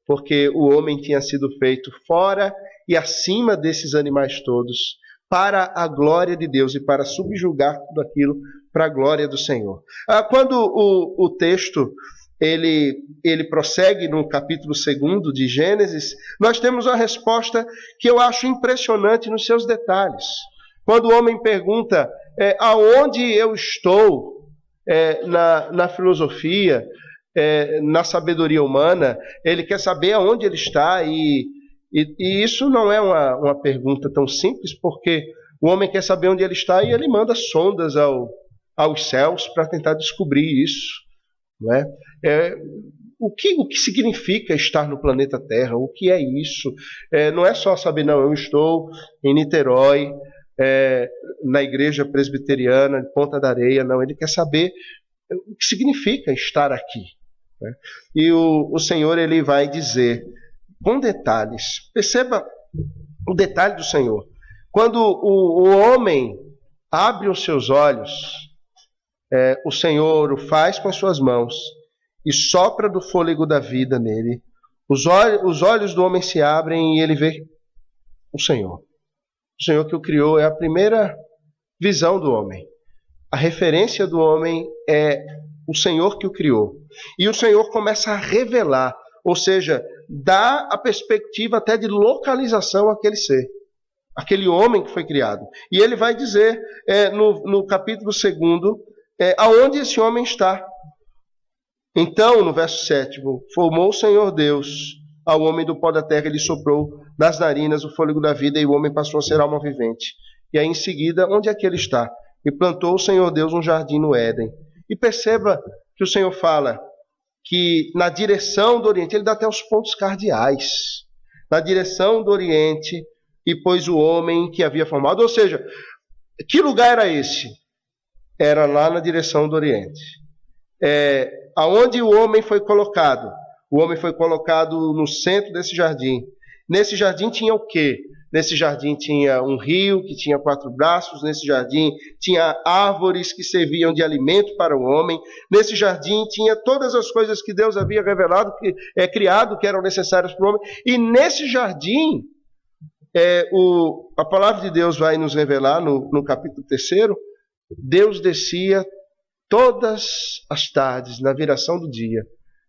porque o homem tinha sido feito fora e acima desses animais todos, para a glória de Deus e para subjugar tudo aquilo para a glória do Senhor. Quando o texto ele prossegue no capítulo 2 de Gênesis, nós temos uma resposta que eu acho impressionante nos seus detalhes. Quando o homem pergunta aonde eu estou na filosofia, na sabedoria humana, ele quer saber aonde ele está, e isso não é uma pergunta tão simples, porque o homem quer saber onde ele está e ele manda sondas aos céus para tentar descobrir isso. Não é? O que significa estar no planeta Terra? O que é isso? Não é só saber, não, eu estou em Niterói, na igreja presbiteriana, em Ponta da Areia. Não, ele quer saber o que significa estar aqui. Né? E o Senhor ele vai dizer com detalhes. Perceba o detalhe do Senhor. Quando o homem abre os seus olhos, o Senhor o faz com as suas mãos e sopra do fôlego da vida nele. Os olhos do homem se abrem e ele vê o Senhor. O Senhor que o criou é a primeira visão do homem. A referência do homem é o Senhor que o criou. E o Senhor começa a revelar, ou seja, dá a perspectiva até de localização àquele ser, aquele homem que foi criado. E ele vai dizer no capítulo 2, aonde esse homem está. Então, no verso 7, formou o Senhor Deus ao homem do pó da terra, ele soprou nas narinas o fôlego da vida e o homem passou a ser alma vivente. E aí em seguida, onde é que ele está? E plantou o Senhor Deus um jardim no Éden. E perceba que o Senhor fala que na direção do Oriente, ele dá até os pontos cardeais. Na direção do Oriente, e pôs o homem que havia formado. Ou seja, que lugar era esse? Era lá na direção do Oriente. Aonde o homem foi colocado? O homem foi colocado no centro desse jardim. Nesse jardim tinha o quê? Nesse jardim tinha um rio que tinha 4 braços. Nesse jardim tinha árvores que serviam de alimento para o homem. Nesse jardim tinha todas as coisas que Deus havia revelado, criado, que eram necessárias para o homem. E nesse jardim, a palavra de Deus vai nos revelar no capítulo 3, Deus descia todas as tardes, na viração do dia,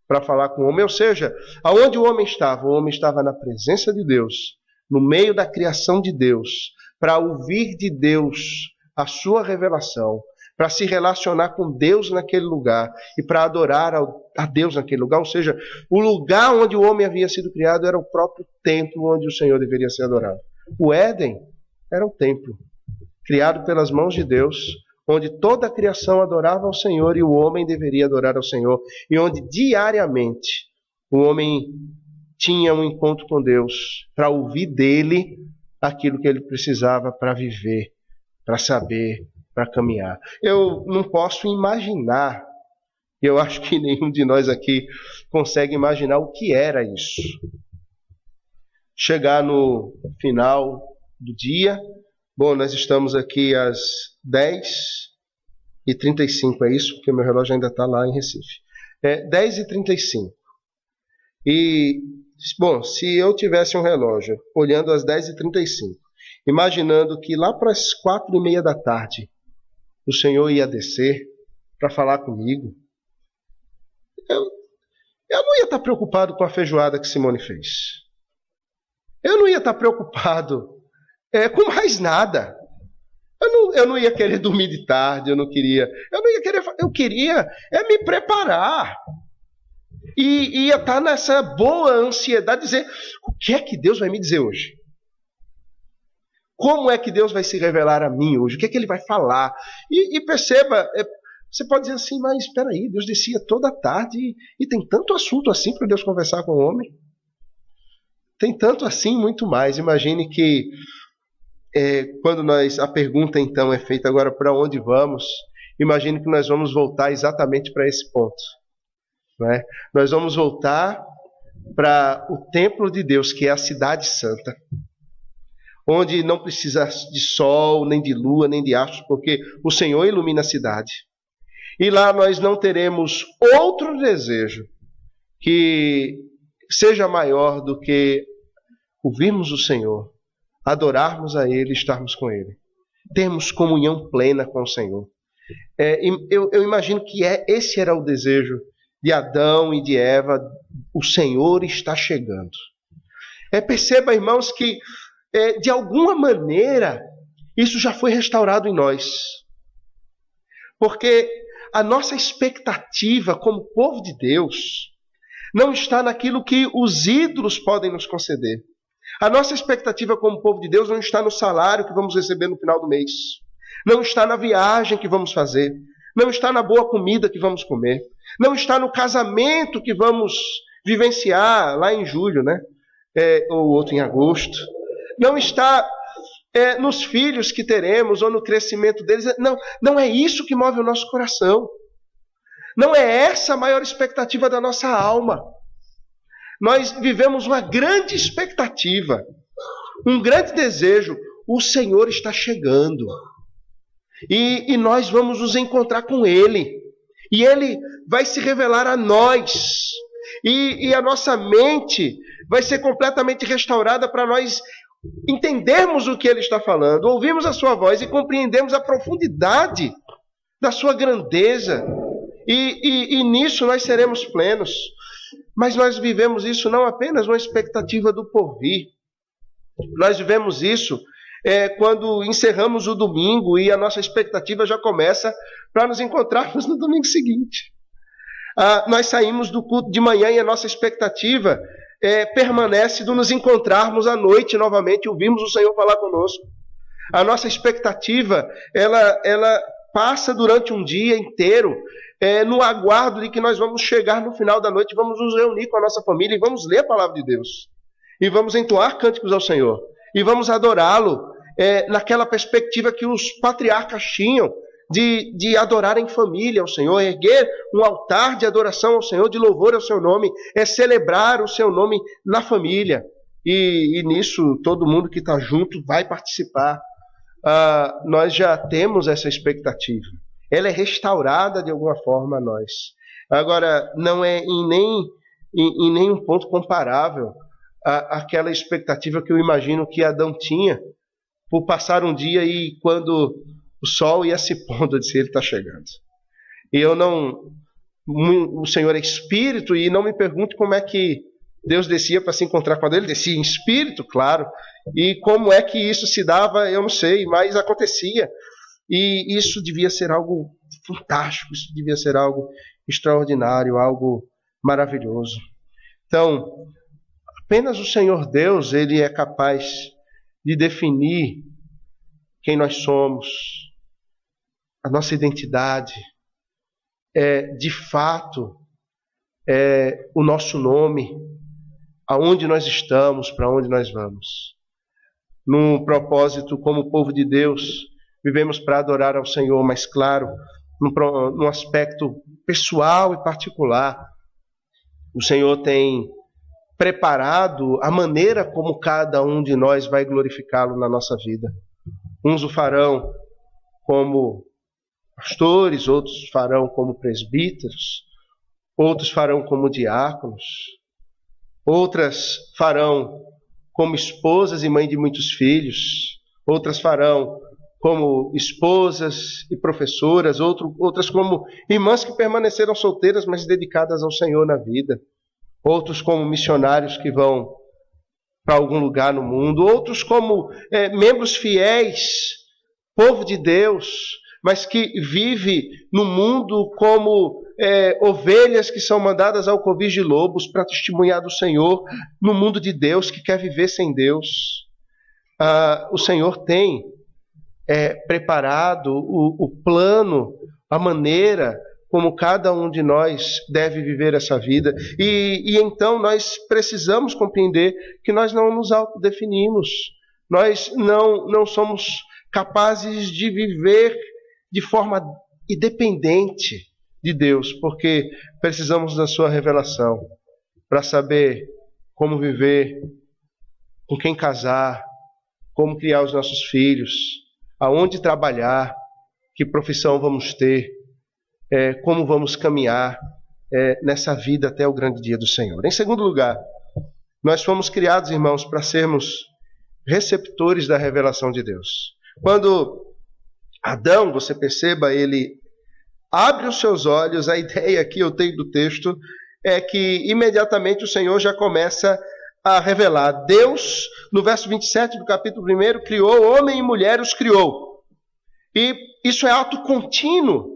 para falar com o homem. Ou seja, aonde o homem estava? O homem estava na presença de Deus, no meio da criação de Deus, para ouvir de Deus a sua revelação, para se relacionar com Deus naquele lugar e para adorar a Deus naquele lugar. Ou seja, o lugar onde o homem havia sido criado era o próprio templo onde o Senhor deveria ser adorado. O Éden era um templo criado pelas mãos de Deus, onde toda a criação adorava ao Senhor e o homem deveria adorar ao Senhor, e onde diariamente o homem tinha um encontro com Deus para ouvir dele aquilo que ele precisava para viver, para saber, para caminhar. Eu não posso imaginar, eu acho que nenhum de nós aqui consegue imaginar o que era isso. Chegar no final do dia, bom, nós estamos aqui às 10h35, é isso? Porque meu relógio ainda está lá em Recife. 10h35. E, bom, se eu tivesse um relógio olhando às 10h35, imaginando que lá para as 4h30 da tarde o Senhor ia descer para falar comigo, eu não ia estar preocupado com a feijoada que Simone fez. Eu não ia estar preocupado com mais nada. Eu não ia querer dormir de tarde, eu queria me preparar. E ia estar nessa boa ansiedade de dizer, o que é que Deus vai me dizer hoje? Como é que Deus vai se revelar a mim hoje? O que é que Ele vai falar? E perceba, você pode dizer assim, mas espera aí, Deus descia toda a tarde e tem tanto assunto assim para Deus conversar com o homem. Tem tanto assim, muito mais. Imagine que quando a pergunta então é feita agora para onde vamos, imagine que nós vamos voltar exatamente para esse ponto. Não é? Nós vamos voltar para o templo de Deus, que é a cidade santa. onde não precisa de sol, nem de lua, nem de astros, porque o Senhor ilumina a cidade. E lá nós não teremos outro desejo que seja maior do que ouvirmos o Senhor, adorarmos a Ele, estarmos com Ele. Termos comunhão plena com o Senhor. Eu imagino que esse era o desejo de Adão e de Eva. O Senhor está chegando. Perceba, irmãos, que de alguma maneira isso já foi restaurado em nós. Porque a nossa expectativa como povo de Deus não está naquilo que os ídolos podem nos conceder. A nossa expectativa como povo de Deus não está no salário que vamos receber no final do mês. Não está na viagem que vamos fazer. Não está na boa comida que vamos comer. Não está no casamento que vamos vivenciar lá em julho, né? Ou outro em agosto. Não está nos filhos que teremos ou no crescimento deles. Não é isso que move o nosso coração. Não é essa a maior expectativa da nossa alma. Nós vivemos uma grande expectativa, um grande desejo. O Senhor está chegando. E nós vamos nos encontrar com Ele. E Ele vai se revelar a nós. E a nossa mente vai ser completamente restaurada para nós entendermos o que Ele está falando, ouvirmos a sua voz e compreendermos a profundidade da sua grandeza. E nisso nós seremos plenos. Mas nós vivemos isso não apenas uma expectativa do porvir. Nós vivemos isso quando encerramos o domingo e a nossa expectativa já começa para nos encontrarmos no domingo seguinte. Nós saímos do culto de manhã e a nossa expectativa permanece de nos encontrarmos à noite novamente e ouvirmos o Senhor falar conosco. A nossa expectativa, ela passa durante um dia inteiro no aguardo de que nós vamos chegar no final da noite, vamos nos reunir com a nossa família e vamos ler a palavra de Deus. E vamos entoar cânticos ao Senhor. E vamos adorá-lo naquela perspectiva que os patriarcas tinham de adorar em família ao Senhor, erguer um altar de adoração ao Senhor, de louvor ao seu nome, celebrar o seu nome na família. E nisso todo mundo que está junto vai participar. Nós já temos essa expectativa. Ela é restaurada de alguma forma a nós. Agora, não é em nenhum ponto comparável àquela expectativa que eu imagino que Adão tinha por passar um dia e quando o sol ia se pondo, eu disse, ele está chegando. E o Senhor é espírito, e não me pergunte como é que Deus descia para se encontrar com ele. Descia em espírito, claro. E como é que isso se dava, eu não sei, mas acontecia. E isso devia ser algo fantástico, isso devia ser algo extraordinário, algo maravilhoso. Então, apenas o Senhor Deus, Ele é capaz de definir quem nós somos, a nossa identidade, de fato, o nosso nome, aonde nós estamos, para onde nós vamos. Num propósito como povo de Deus, vivemos para adorar ao Senhor, mas claro, num aspecto pessoal e particular, o Senhor tem preparado a maneira como cada um de nós vai glorificá-lo na nossa vida. Uns o farão como pastores, outros farão como presbíteros, outros farão como diáconos, outras farão como esposas e mãe de muitos filhos, outras farão como esposas e professoras, outras como irmãs que permaneceram solteiras, mas dedicadas ao Senhor na vida, outros como missionários que vão para algum lugar no mundo, outros como membros fiéis, povo de Deus, mas que vive no mundo como ovelhas que são mandadas ao covil de lobos para testemunhar do Senhor no mundo de Deus, que quer viver sem Deus. O Senhor tem preparado o plano, a maneira como cada um de nós deve viver essa vida. E então nós precisamos compreender que nós não nos autodefinimos. Nós não somos capazes de viver de forma independente de Deus, porque precisamos da sua revelação para saber como viver, com quem casar, como criar os nossos filhos, aonde trabalhar, que profissão vamos ter, como vamos caminhar nessa vida até o grande dia do Senhor. Em segundo lugar, nós fomos criados, irmãos, para sermos receptores da revelação de Deus. Quando Adão, você perceba, ele abre os seus olhos, a ideia que eu tenho do texto é que imediatamente o Senhor já começa a revelar. Deus, no verso 27 do capítulo 1, criou homem e mulher, os criou. E isso é ato contínuo.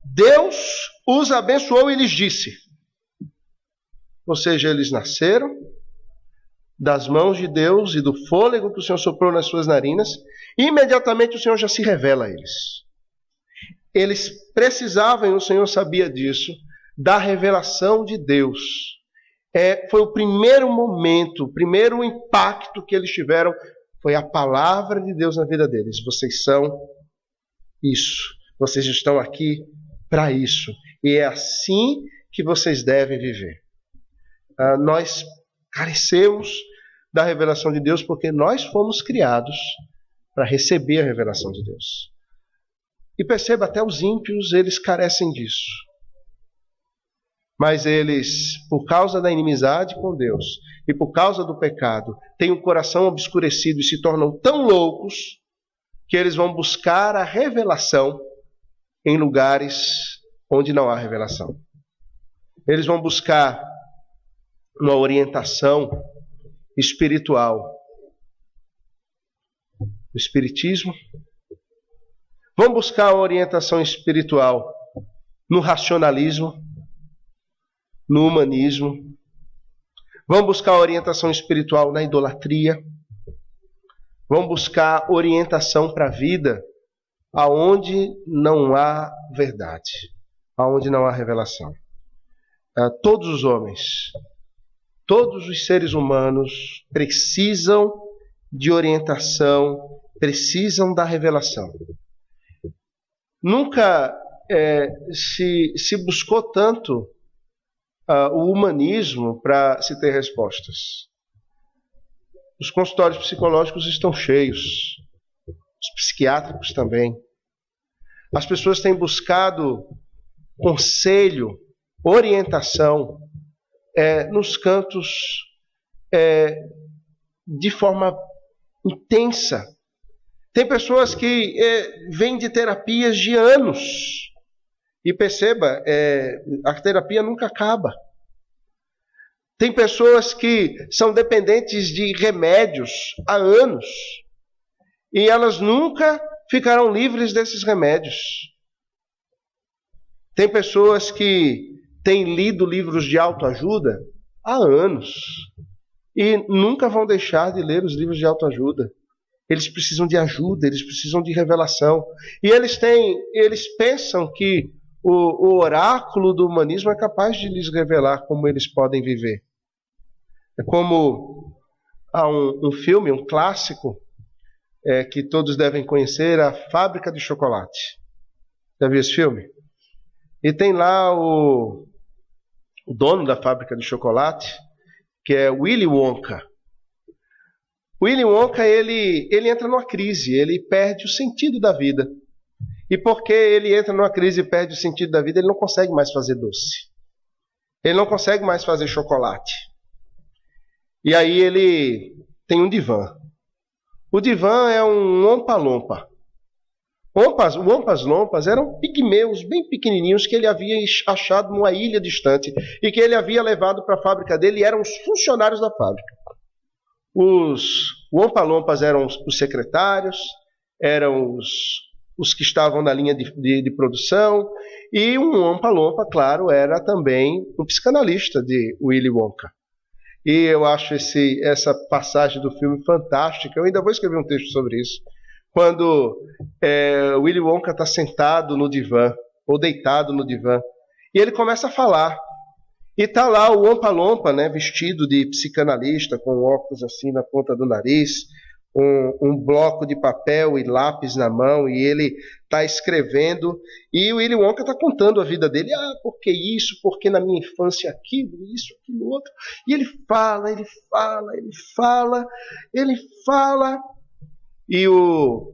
Deus os abençoou e lhes disse. Ou seja, eles nasceram das mãos de Deus e do fôlego que o Senhor soprou nas suas narinas, e imediatamente o Senhor já se revela a eles. Eles precisavam, e o Senhor sabia disso, da revelação de Deus. Foi o primeiro momento, o primeiro impacto que eles tiveram, foi a palavra de Deus na vida deles. Vocês são isso. Vocês estão aqui para isso. E é assim que vocês devem viver. Nós carecemos da revelação de Deus porque nós fomos criados para receber a revelação de Deus. E perceba, até os ímpios, eles carecem disso. Mas eles, por causa da inimizade com Deus e por causa do pecado, têm o coração obscurecido e se tornam tão loucos que eles vão buscar a revelação em lugares onde não há revelação. Eles vão buscar uma orientação espiritual no espiritismo, vão buscar a orientação espiritual no racionalismo, no humanismo, vão buscar a orientação espiritual na idolatria, vão buscar orientação para a vida aonde não há verdade, aonde não há revelação. Todos os homens, todos os seres humanos precisam de orientação, precisam da revelação. Nunca se buscou tanto o humanismo para se ter respostas. Os consultórios psicológicos estão cheios, os psiquiátricos também. As pessoas têm buscado conselho, orientação nos cantos de forma intensa. Tem pessoas que vêm de terapias de anos. E perceba, a terapia nunca acaba. Tem pessoas que são dependentes de remédios há anos. E elas nunca ficarão livres desses remédios. Tem pessoas que têm lido livros de autoajuda há anos. E nunca vão deixar de ler os livros de autoajuda. Eles precisam de ajuda, eles precisam de revelação. E eles pensam que o oráculo do humanismo é capaz de lhes revelar como eles podem viver. É como há um filme, um clássico, que todos devem conhecer, A Fábrica de Chocolate. Já viu esse filme? E tem lá o dono da fábrica de chocolate, que é Willy Wonka. Willy Wonka, ele entra numa crise, ele perde o sentido da vida. E porque ele entra numa crise e perde o sentido da vida, ele não consegue mais fazer doce. Ele não consegue mais fazer chocolate. E aí ele tem um divã. O divã é um ompa-lompa. Ompas-lompas eram pigmeus bem pequenininhos que ele havia achado numa ilha distante e que ele havia levado para a fábrica dele e eram os funcionários da fábrica. Os ompa-lompas eram os secretários, eram os que estavam na linha de produção, e um ompa-lompa, claro, era também um psicanalista de Willy Wonka. E eu acho essa passagem do filme fantástica. Eu ainda vou escrever um texto sobre isso. Quando Willy Wonka está sentado no divã, ou deitado no divã, e ele começa a falar. E está lá o ompa-lompa, né, vestido de psicanalista, com óculos assim na ponta do nariz, um bloco de papel e lápis na mão, e ele está escrevendo, e o Willy Wonka está contando a vida dele. Por que isso? Porque na minha infância aquilo, isso, aquilo, outro. E ele fala, e o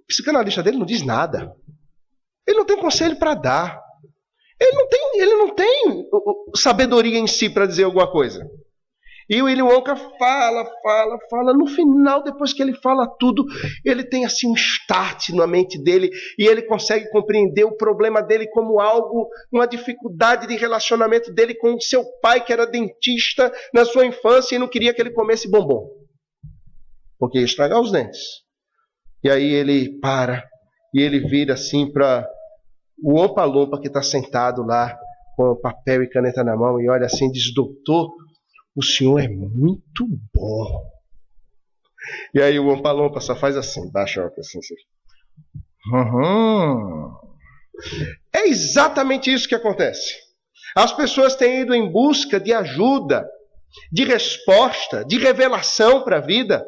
psicanalista dele não diz nada. Ele não tem conselho para dar. Ele não tem sabedoria em si para dizer alguma coisa. E o Willy Wonka fala. No final, depois que ele fala tudo, ele tem assim um start na mente dele e ele consegue compreender o problema dele como algo, uma dificuldade de relacionamento dele com o seu pai, que era dentista na sua infância e não queria que ele comesse bombom, porque ia estragar os dentes. E aí ele para e ele vira assim para o Ompa-Lompa que está sentado lá com papel e caneta na mão e olha assim e diz: doutor, o senhor é muito bom. E aí o Ompa-Lompa só faz assim, baixa a óculos assim. É exatamente isso que acontece. As pessoas têm ido em busca de ajuda, de resposta, de revelação para a vida,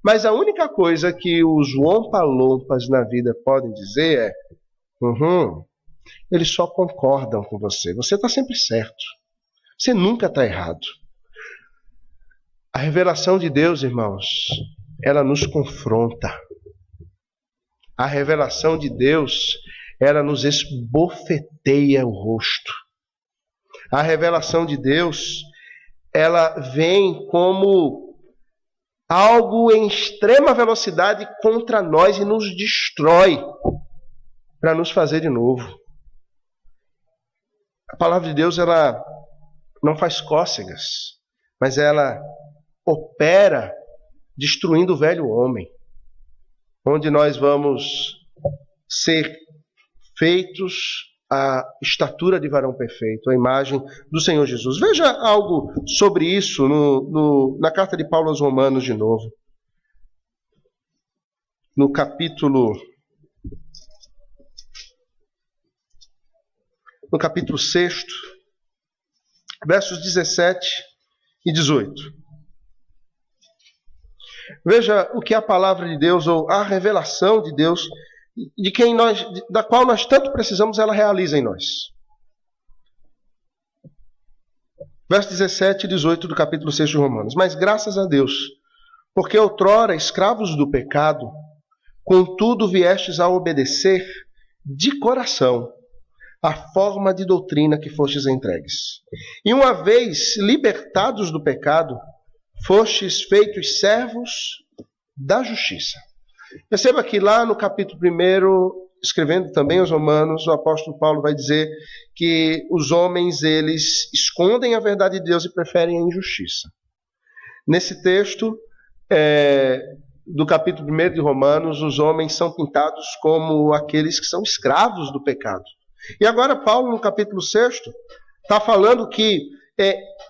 mas a única coisa que os Ompa-Lompas na vida podem dizer é: eles só concordam com você. Você está sempre certo. Você nunca está errado. A revelação de Deus, irmãos, ela nos confronta. A revelação de Deus, ela nos esbofeteia o rosto. A revelação de Deus, ela vem como algo em extrema velocidade contra nós e nos destrói para nos fazer de novo. A palavra de Deus, ela não faz cócegas, mas ela opera destruindo o velho homem, onde nós vamos ser feitos à estatura de varão perfeito, à imagem do Senhor Jesus. Veja algo sobre isso na carta de Paulo aos Romanos de novo. No capítulo 6, versos 17 e 18. Veja o que a palavra de Deus, ou a revelação de Deus, da qual nós tanto precisamos, ela realiza em nós. Verso 17 e 18 do capítulo 6 de Romanos. Mas graças a Deus, porque outrora escravos do pecado, contudo viestes a obedecer de coração a forma de doutrina que fostes entregues. E uma vez libertados do pecado, fostes feitos servos da justiça. Perceba que lá no capítulo 1, escrevendo também aos Romanos, o apóstolo Paulo vai dizer que os homens, eles escondem a verdade de Deus e preferem a injustiça. Nesse texto do capítulo 1 de Romanos, os homens são pintados como aqueles que são escravos do pecado. E agora Paulo, no capítulo 6, está falando que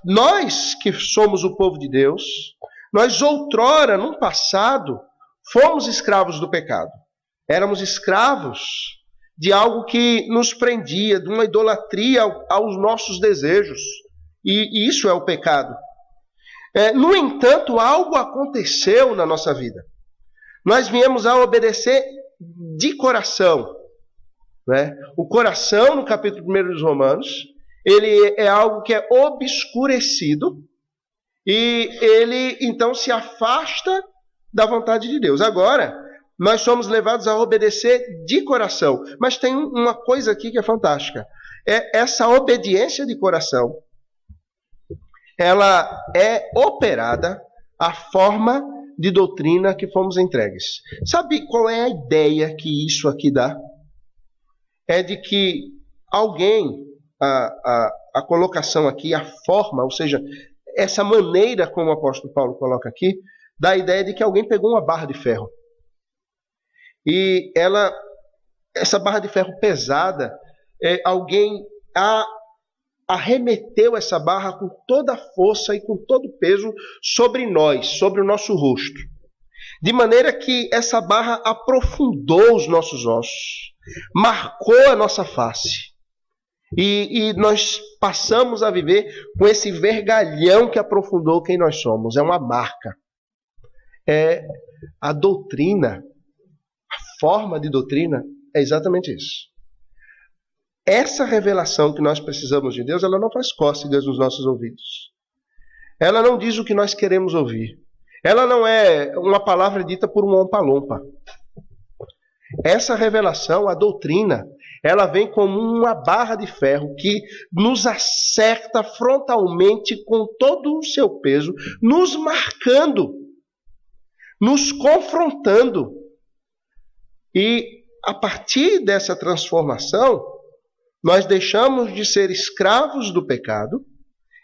nós que somos o povo de Deus, nós outrora, num passado, fomos escravos do pecado. Éramos escravos de algo que nos prendia, de uma idolatria aos nossos desejos. E isso é o pecado. No entanto, algo aconteceu na nossa vida. Nós viemos a obedecer de coração. O coração, no capítulo 1 dos Romanos, ele é algo que é obscurecido e ele então se afasta da vontade de Deus. Agora, nós somos levados a obedecer de coração. Mas tem uma coisa aqui que é fantástica. Essa obediência de coração, ela é operada à forma de doutrina que fomos entregues. Sabe qual é a ideia que isso aqui dá? É de que alguém, a colocação aqui, a forma, ou seja, essa maneira como o apóstolo Paulo coloca aqui, dá a ideia de que alguém pegou uma barra de ferro. E essa barra de ferro pesada, alguém arremeteu essa barra com toda a força e com todo o peso sobre nós, sobre o nosso rosto. De maneira que essa barra aprofundou os nossos ossos, marcou a nossa face. E nós passamos a viver com esse vergalhão que aprofundou quem nós somos. É uma marca. A doutrina, a forma de doutrina é exatamente isso. Essa revelação que nós precisamos de Deus, ela não faz cócegas nos nossos ouvidos. Ela não diz o que nós queremos ouvir. Ela não é uma palavra dita por um ompa-lompa. Essa revelação, a doutrina, ela vem como uma barra de ferro que nos acerta frontalmente com todo o seu peso, nos marcando, nos confrontando. E a partir dessa transformação, nós deixamos de ser escravos do pecado,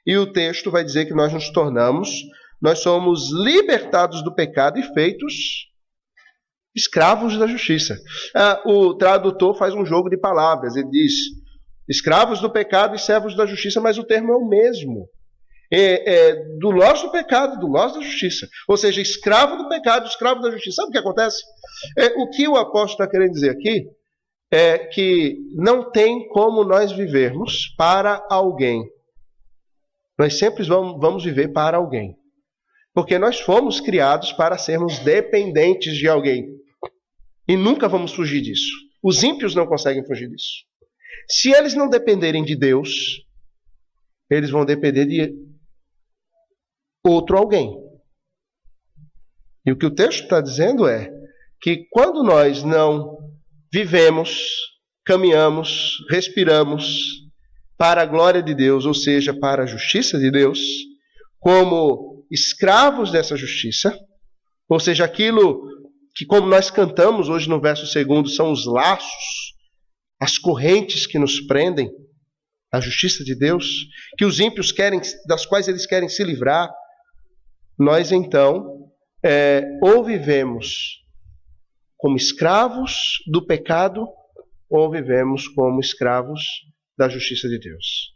e o texto vai dizer que nós somos libertados do pecado e feitos escravos da justiça. O tradutor faz um jogo de palavras. Ele diz escravos do pecado e servos da justiça, mas o termo é o mesmo. Do nós do pecado, do nós da justiça. Ou seja, escravo do pecado, escravo da justiça. Sabe o que acontece? O que o apóstolo está querendo dizer aqui é que não tem como nós vivermos para alguém. Nós sempre vamos viver para alguém. Porque nós fomos criados para sermos dependentes de alguém. E nunca vamos fugir disso. Os ímpios não conseguem fugir disso. Se eles não dependerem de Deus, eles vão depender de outro alguém. E o que o texto está dizendo é que quando nós não vivemos, caminhamos, respiramos para a glória de Deus, ou seja, para a justiça de Deus, como escravos dessa justiça, ou seja, aquilo que, como nós cantamos hoje no verso 2, são os laços, as correntes que nos prendem, a justiça de Deus, que os ímpios querem, das quais eles querem se livrar, nós então ou vivemos como escravos do pecado, ou vivemos como escravos da justiça de Deus.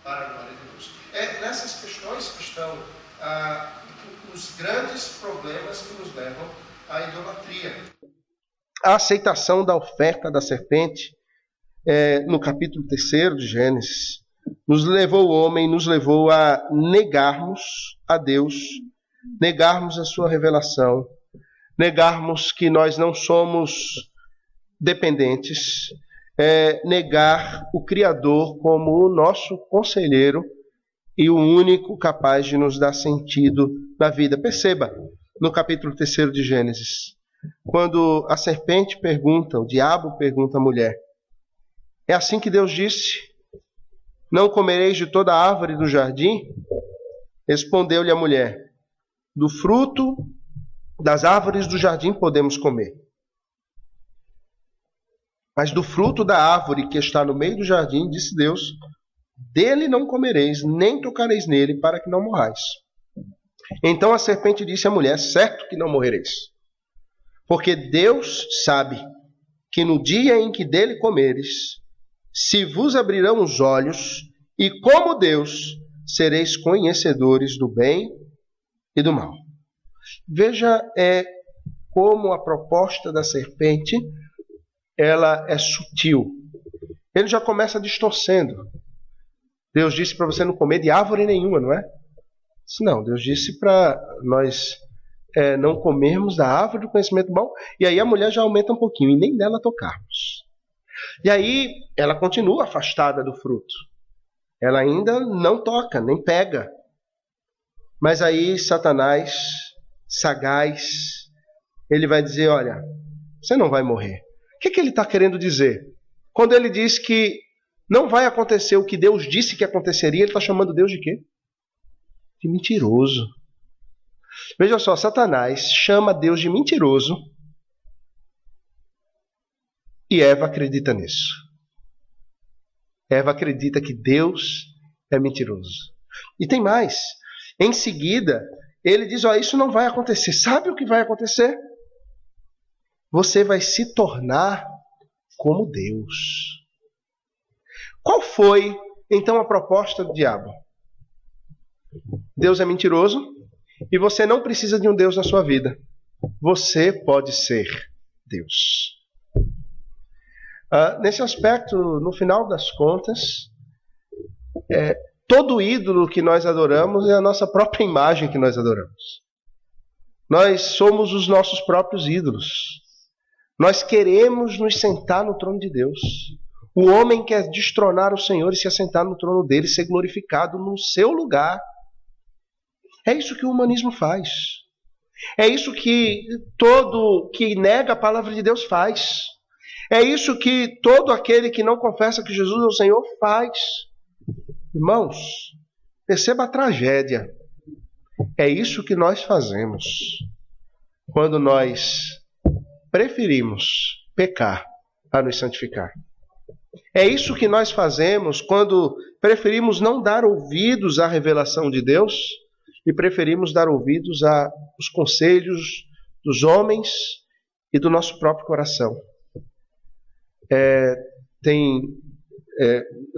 Para a glória de Deus. Nessas questões que estão os grandes problemas que nos levam à idolatria. A aceitação da oferta da serpente, no capítulo 3 de Gênesis, nos levou a negarmos a Deus, negarmos a sua revelação, negarmos que nós não somos dependentes, negar o Criador como o nosso conselheiro e o único capaz de nos dar sentido na vida. Perceba, no capítulo 3 de Gênesis, quando a serpente pergunta, o diabo pergunta à mulher, é assim que Deus disse, não comereis de toda a árvore do jardim? Respondeu-lhe a mulher, do fruto das árvores do jardim podemos comer. Mas do fruto da árvore que está no meio do jardim, disse Deus, dele não comereis, nem tocareis nele, para que não morrais. Então a serpente disse à mulher, certo que não morrereis. Porque Deus sabe que no dia em que dele comeres, se vos abrirão os olhos, e como Deus, sereis conhecedores do bem e do mal. Veja como a proposta da serpente, ela é sutil. Ele já começa distorcendo. Deus disse para você não comer de árvore nenhuma, não é? Não, Deus disse para nós não comermos da árvore do conhecimento do mal. E aí a mulher já aumenta um pouquinho, e nem dela tocarmos. E aí ela continua afastada do fruto. Ela ainda não toca, nem pega. Mas aí Satanás, sagaz, ele vai dizer, olha, você não vai morrer. O que ele está querendo dizer? Quando ele diz que não vai acontecer o que Deus disse que aconteceria, ele está chamando Deus de quê? De mentiroso. Veja só, Satanás chama Deus de mentiroso e Eva acredita nisso. Eva acredita que Deus é mentiroso. E tem mais. Em seguida, ele diz, isso não vai acontecer. Sabe o que vai acontecer? Você vai se tornar como Deus. Qual foi, então, a proposta do diabo? Deus é mentiroso e você não precisa de um Deus na sua vida. Você pode ser Deus. Nesse aspecto, no final das contas, todo ídolo que nós adoramos é a nossa própria imagem que nós adoramos. Nós somos os nossos próprios ídolos. Nós queremos nos sentar no trono de Deus. O homem quer destronar o Senhor e se assentar no trono dele, ser glorificado no seu lugar. É isso que o humanismo faz. É isso que todo que nega a palavra de Deus faz. É isso que todo aquele que não confessa que Jesus é o Senhor faz. Irmãos, perceba a tragédia. É isso que nós fazemos quando nós preferimos pecar a nos santificar. É isso que nós fazemos quando preferimos não dar ouvidos à revelação de Deus e preferimos dar ouvidos aos conselhos dos homens e do nosso próprio coração. Eu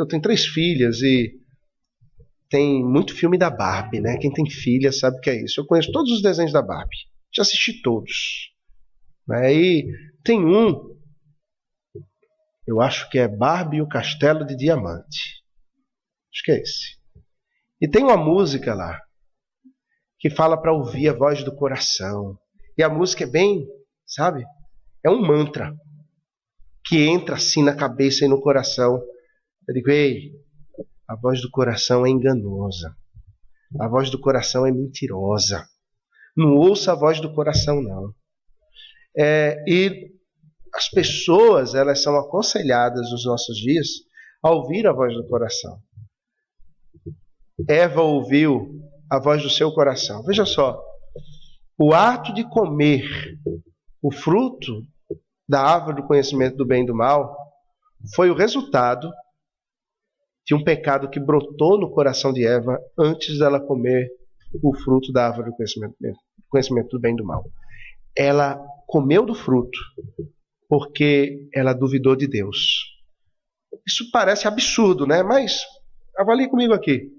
tenho 3 filhas e tem muito filme da Barbie, né? Quem tem filha sabe o que é isso. Eu conheço todos os desenhos da Barbie. Já assisti todos. E tem um, eu acho que é Barbie e o Castelo de Diamante. Acho que é esse. E tem uma música lá que fala para ouvir a voz do coração. E a música é bem, sabe? É um mantra que entra assim na cabeça e no coração. Eu digo, ei, a voz do coração é enganosa. A voz do coração é mentirosa. Não ouça a voz do coração, não. E as pessoas, elas são aconselhadas nos nossos dias a ouvir a voz do coração. Eva ouviu a voz do seu coração. Veja só, o ato de comer o fruto da árvore do conhecimento do bem e do mal foi o resultado de um pecado que brotou no coração de Eva antes dela comer o fruto da árvore do conhecimento do bem e do mal. Ela comeu do fruto porque ela duvidou de Deus. Isso parece absurdo, né? Mas avalie comigo aqui.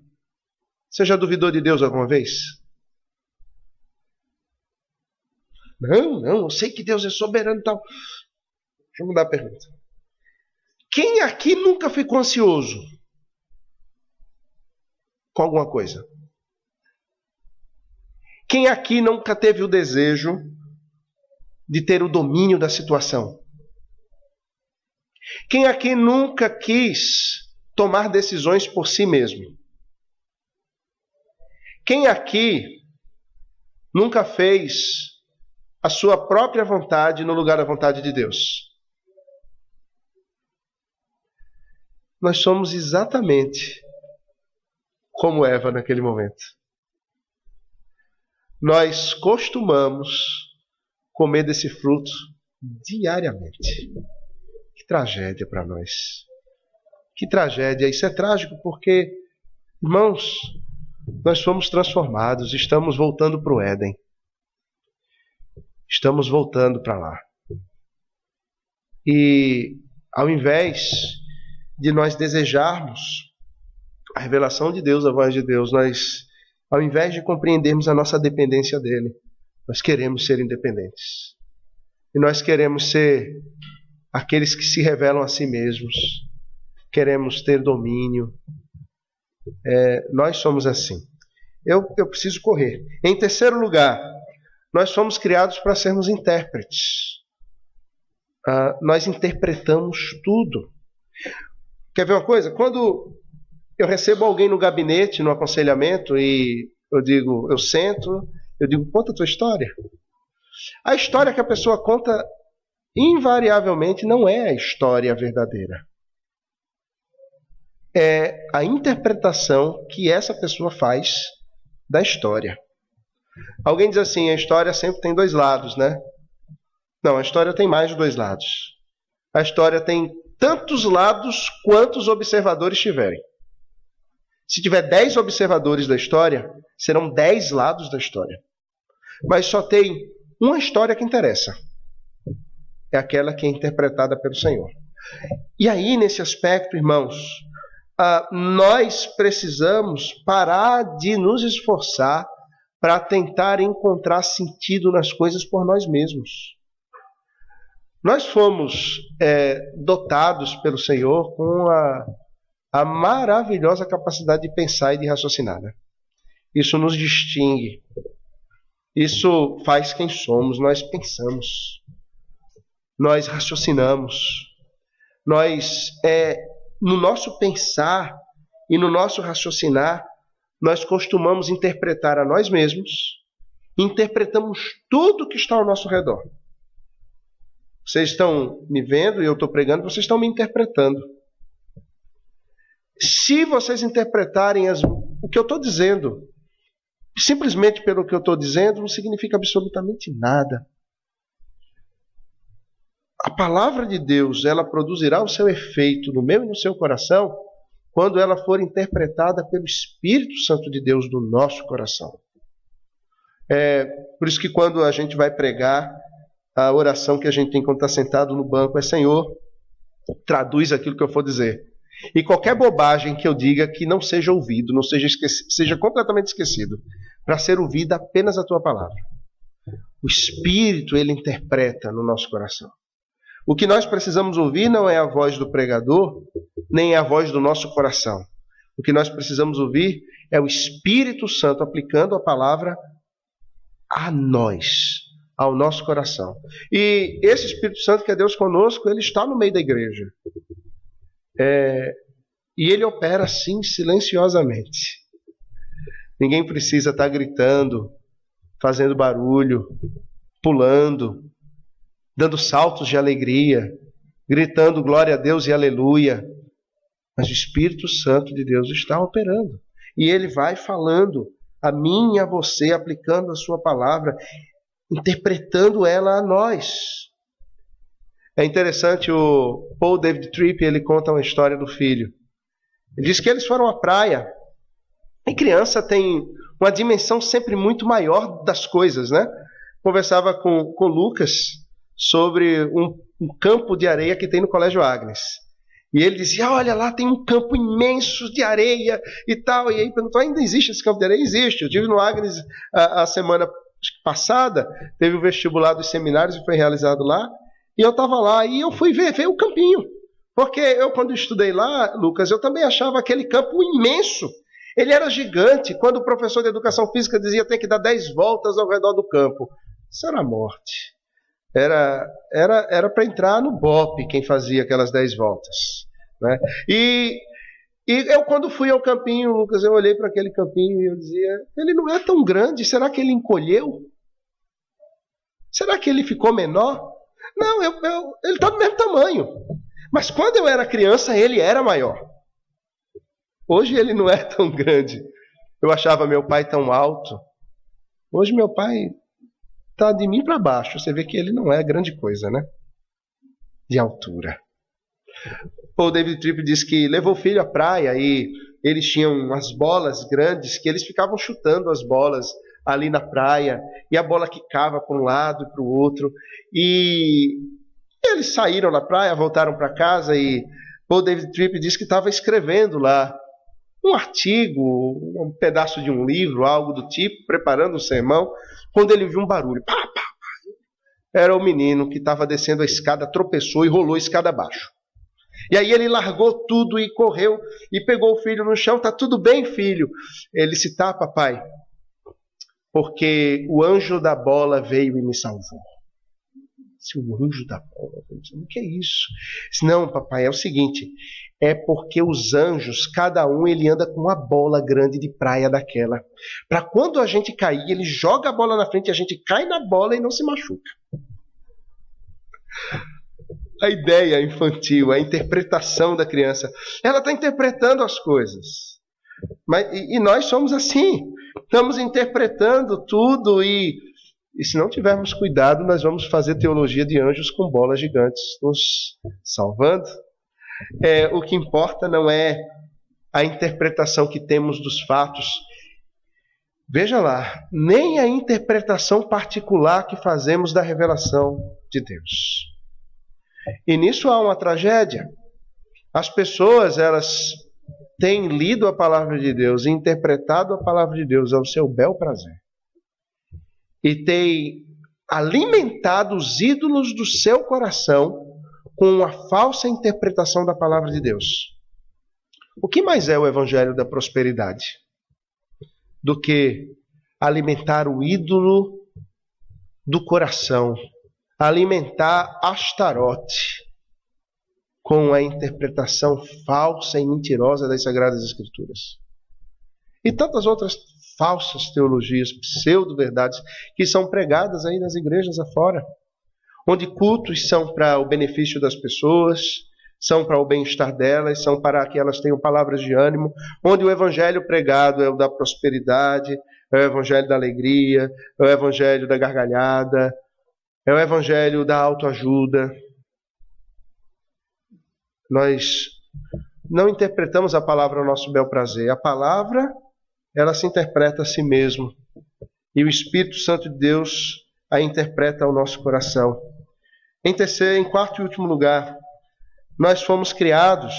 Você já duvidou de Deus alguma vez? Não, eu sei que Deus é soberano e tal. Deixa eu mudar a pergunta. Quem aqui nunca ficou ansioso com alguma coisa? Quem aqui nunca teve o desejo de ter o domínio da situação? Quem aqui nunca quis tomar decisões por si mesmo? Quem aqui nunca fez a sua própria vontade no lugar da vontade de Deus? Nós somos exatamente como Eva naquele momento. Nós costumamos comer desse fruto diariamente. Que tragédia para nós. Que tragédia. Isso é trágico porque, irmãos, nós fomos transformados, estamos voltando para o Éden. Estamos voltando para lá. E ao invés de nós desejarmos a revelação de Deus, a voz de Deus, nós, ao invés de compreendermos a nossa dependência dele, nós queremos ser independentes. E nós queremos ser aqueles que se revelam a si mesmos. Queremos ter domínio. Nós somos assim. Eu preciso correr. Em terceiro lugar, nós fomos criados para sermos intérpretes. Nós interpretamos tudo. Quer ver uma coisa? Quando eu recebo alguém no gabinete, no aconselhamento, e eu sento, eu digo, conta a tua história. A história que a pessoa conta, invariavelmente, não é a história verdadeira. É a interpretação que essa pessoa faz da história. Alguém diz assim, a história sempre tem 2 lados, né? Não, a história tem mais de 2 lados. A história tem tantos lados quantos observadores tiverem. Se tiver 10 observadores da história, serão 10 lados da história. Mas só tem uma história que interessa. É aquela que é interpretada pelo Senhor. E aí, nesse aspecto, irmãos, nós precisamos parar de nos esforçar para tentar encontrar sentido nas coisas por nós mesmos. Nós fomos dotados pelo Senhor com a maravilhosa capacidade de pensar e de raciocinar. Né? Isso nos distingue. Isso faz quem somos. Nós pensamos. Nós raciocinamos. Nós, no nosso pensar e no nosso raciocinar, nós costumamos interpretar a nós mesmos, interpretamos tudo que está ao nosso redor. Vocês estão me vendo e eu estou pregando, vocês estão me interpretando. Se vocês interpretarem o que eu estou dizendo, simplesmente pelo que eu estou dizendo, não significa absolutamente nada. A palavra de Deus, ela produzirá o seu efeito no meu e no seu coração quando ela for interpretada pelo Espírito Santo de Deus no nosso coração. Por isso que quando a gente vai pregar, a oração que a gente tem quando está sentado no banco é: Senhor, traduz aquilo que eu for dizer. E qualquer bobagem que eu diga que não seja ouvido, não seja esquecido, seja completamente esquecido, para ser ouvida apenas a tua palavra. O Espírito, ele interpreta no nosso coração. O que nós precisamos ouvir não é a voz do pregador, nem é a voz do nosso coração. O que nós precisamos ouvir é o Espírito Santo aplicando a palavra a nós, ao nosso coração. E esse Espírito Santo que é Deus conosco, ele está no meio da igreja. E ele opera assim, silenciosamente. Ninguém precisa estar gritando, fazendo barulho, pulando, dando saltos de alegria, gritando glória a Deus e aleluia. Mas o Espírito Santo de Deus está operando. E ele vai falando a mim e a você, aplicando a sua palavra, interpretando ela a nós. É interessante, o Paul David Tripp, ele conta uma história do filho. Ele diz que eles foram à praia. E criança tem uma dimensão sempre muito maior das coisas, né? Conversava com Lucas sobre um campo de areia que tem no Colégio Agnes. E ele dizia: olha, lá tem um campo imenso de areia e tal. E aí perguntou: ainda existe esse campo de areia? Existe. Eu estive no Agnes a semana passada, teve o vestibular dos seminários e foi realizado lá. E eu estava lá e eu fui ver o campinho. Porque eu, quando estudei lá, Lucas, eu também achava aquele campo imenso. Ele era gigante. Quando o professor de educação física dizia: tem que dar 10 voltas ao redor do campo. Isso era morte. Era para entrar no BOPE quem fazia aquelas 10 voltas. Né? E eu, quando fui ao campinho, Lucas, eu olhei para aquele campinho e eu dizia: ele não é tão grande. Será que ele encolheu? Será que ele ficou menor? Não, ele está do mesmo tamanho. Mas quando eu era criança, ele era maior. Hoje ele não é tão grande. Eu achava meu pai tão alto. Hoje meu pai está de mim para baixo. Você vê que ele não é grande coisa, né? De altura. Paul David Tripp diz que levou o filho à praia e eles tinham umas bolas grandes que eles ficavam chutando as bolas ali na praia, e a bola quicava para um lado e para o outro, e eles saíram da praia, voltaram para casa, e Paul David Tripp disse que estava escrevendo lá um artigo, um pedaço de um livro, algo do tipo, preparando um sermão, quando ele viu um barulho. Pá, pá, pá. Era o menino que estava descendo a escada, tropeçou e rolou a escada abaixo. E aí ele largou tudo e correu e pegou o filho no chão. Tá tudo bem, filho? Ele disse: tá, papai, porque o anjo da bola veio e me salvou. O anjo da bola? O que é isso? Disse: não, papai, é o seguinte, é porque os anjos, cada um, ele anda com uma bola grande de praia daquela. Para quando a gente cair, ele joga a bola na frente e a gente cai na bola e não se machuca. A ideia infantil, a interpretação da criança, ela está interpretando as coisas. E nós somos assim, estamos interpretando tudo e se não tivermos cuidado, nós vamos fazer teologia de anjos com bolas gigantes nos salvando. O que importa não é a interpretação que temos dos fatos. Veja lá, nem a interpretação particular que fazemos da revelação de Deus. E nisso há uma tragédia. As pessoas, elas têm lido a palavra de Deus e interpretado a palavra de Deus ao seu bel prazer. E têm alimentado os ídolos do seu coração com uma falsa interpretação da palavra de Deus. O que mais é o evangelho da prosperidade do que alimentar o ídolo do coração, alimentar Astarote com a interpretação falsa e mentirosa das Sagradas Escrituras? E tantas outras falsas teologias, pseudo-verdades, que são pregadas aí nas igrejas afora, onde cultos são para o benefício das pessoas, são para o bem-estar delas, são para que elas tenham palavras de ânimo, onde o evangelho pregado é o da prosperidade, é o evangelho da alegria, é o evangelho da gargalhada, é o evangelho da autoajuda. Nós não interpretamos a palavra ao nosso bel prazer. A palavra, ela se interpreta a si mesmo. E o Espírito Santo de Deus a interpreta ao nosso coração. Em quarto e último lugar, nós fomos criados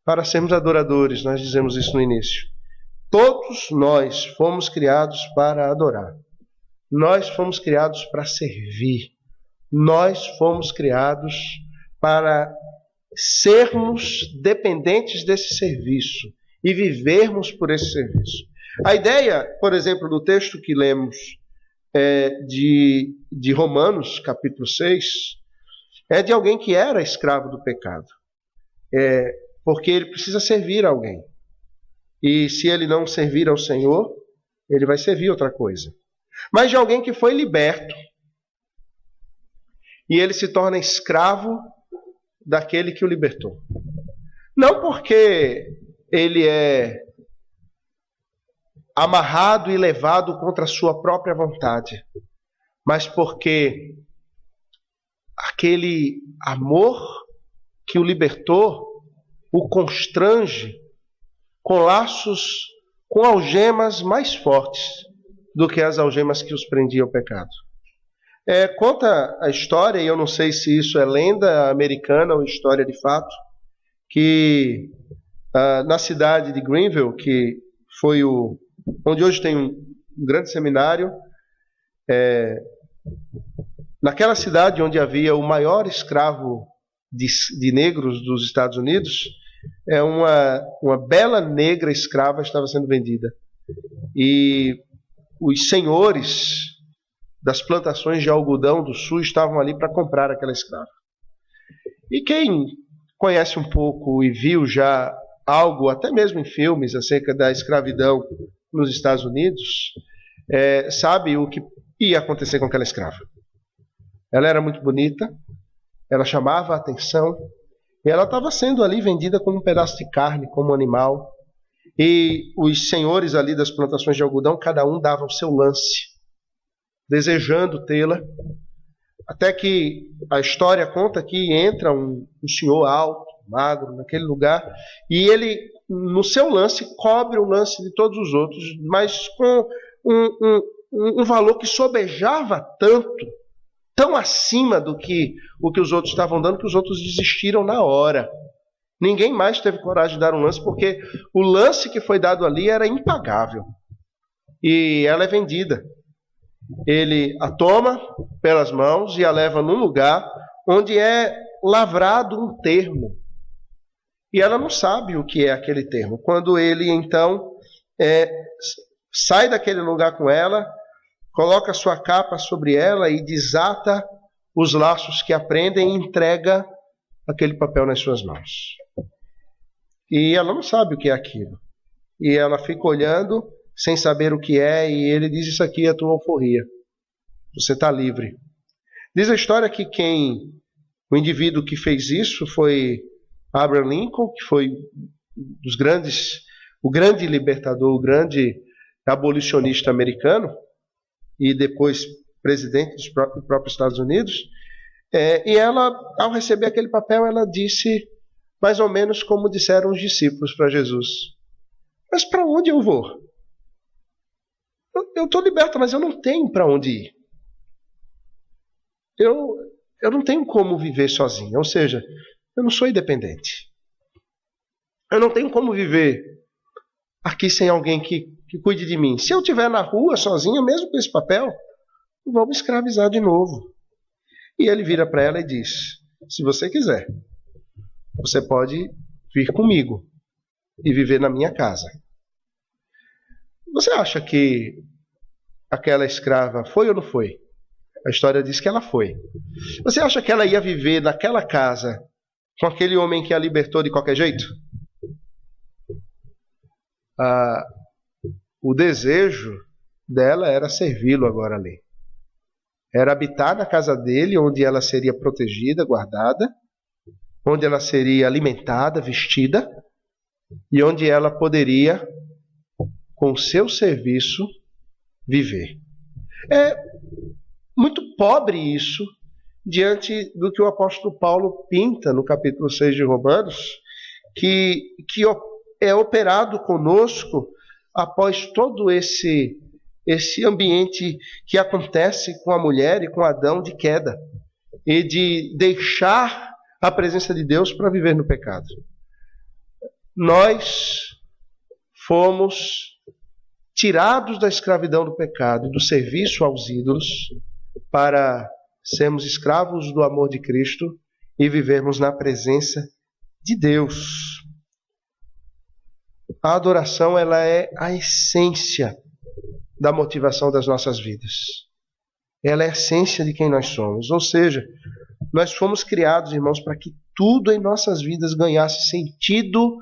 para sermos adoradores. Nós dizemos isso no início. Todos nós fomos criados para adorar. Nós fomos criados para servir. Nós fomos criados para sermos dependentes desse serviço e vivermos por esse serviço. A ideia, por exemplo, do texto que lemos de Romanos, capítulo 6, é de alguém que era escravo do pecado. Porque ele precisa servir a alguém. E se ele não servir ao Senhor, ele vai servir outra coisa. Mas de alguém que foi liberto. E ele se torna escravo daquele que o libertou. Não porque ele é amarrado e levado contra a sua própria vontade, mas porque aquele amor que o libertou o constrange com laços, com algemas mais fortes do que as algemas que os prendiam ao pecado. Conta a história, e eu não sei se isso é lenda americana ou história de fato, que na cidade de Greenville, que foi onde hoje tem um grande seminário, naquela cidade onde havia o maior escravo de negros dos Estados Unidos, uma bela negra escrava estava sendo vendida. E os senhores das plantações de algodão do sul estavam ali para comprar aquela escrava. E quem conhece um pouco e viu já algo, até mesmo em filmes, acerca da escravidão nos Estados Unidos, sabe o que ia acontecer com aquela escrava. Ela era muito bonita, ela chamava a atenção, e ela estava sendo ali vendida como um pedaço de carne, como um animal. E os senhores ali das plantações de algodão, cada um dava o seu lance, desejando tê-la, até que a história conta que entra um senhor alto, magro, naquele lugar, e ele, no seu lance, cobre o lance de todos os outros, mas com um valor que sobejava tanto, tão acima do que o que os outros estavam dando, que os outros desistiram na hora. Ninguém mais teve coragem de dar um lance, porque o lance que foi dado ali era impagável. E ela é vendida. Ele a toma pelas mãos e a leva num lugar onde é lavrado um termo. E ela não sabe o que é aquele termo. Quando ele, então, sai daquele lugar com ela, coloca sua capa sobre ela e desata os laços que a prendem e entrega aquele papel nas suas mãos. E ela não sabe o que é aquilo. E ela fica olhando sem saber o que é, e ele diz: isso aqui é a tua alforria. Você está livre. Diz a história que o indivíduo que fez isso foi Abraham Lincoln, que foi o grande libertador, o grande abolicionista americano, e depois presidente dos próprios Estados Unidos. E ela, ao receber aquele papel, ela disse mais ou menos como disseram os discípulos para Jesus: mas para onde eu vou? Eu estou liberta, mas eu não tenho para onde ir. Eu não tenho como viver sozinho, ou seja, eu não sou independente. Eu não tenho como viver aqui sem alguém que cuide de mim. Se eu estiver na rua sozinho, mesmo com esse papel, vão me escravizar de novo. E ele vira para ela e diz: se você quiser, você pode vir comigo e viver na minha casa. Você acha que aquela escrava foi ou não foi? A história diz que ela foi. Você acha que ela ia viver naquela casa com aquele homem que a libertou de qualquer jeito? o desejo dela era servi-lo agora ali. Era habitar na casa dele, onde ela seria protegida, guardada, onde ela seria alimentada, vestida, e onde ela poderia, com o seu serviço, viver. É muito pobre isso, diante do que o apóstolo Paulo pinta no capítulo 6 de Romanos, que é operado conosco após todo esse ambiente que acontece com a mulher e com Adão de queda, e de deixar a presença de Deus para viver no pecado. Nós fomos tirados da escravidão do pecado e do serviço aos ídolos para sermos escravos do amor de Cristo e vivermos na presença de Deus. A adoração, ela é a essência da motivação das nossas vidas. Ela é a essência de quem nós somos. Ou seja, nós fomos criados, irmãos, para que tudo em nossas vidas ganhasse sentido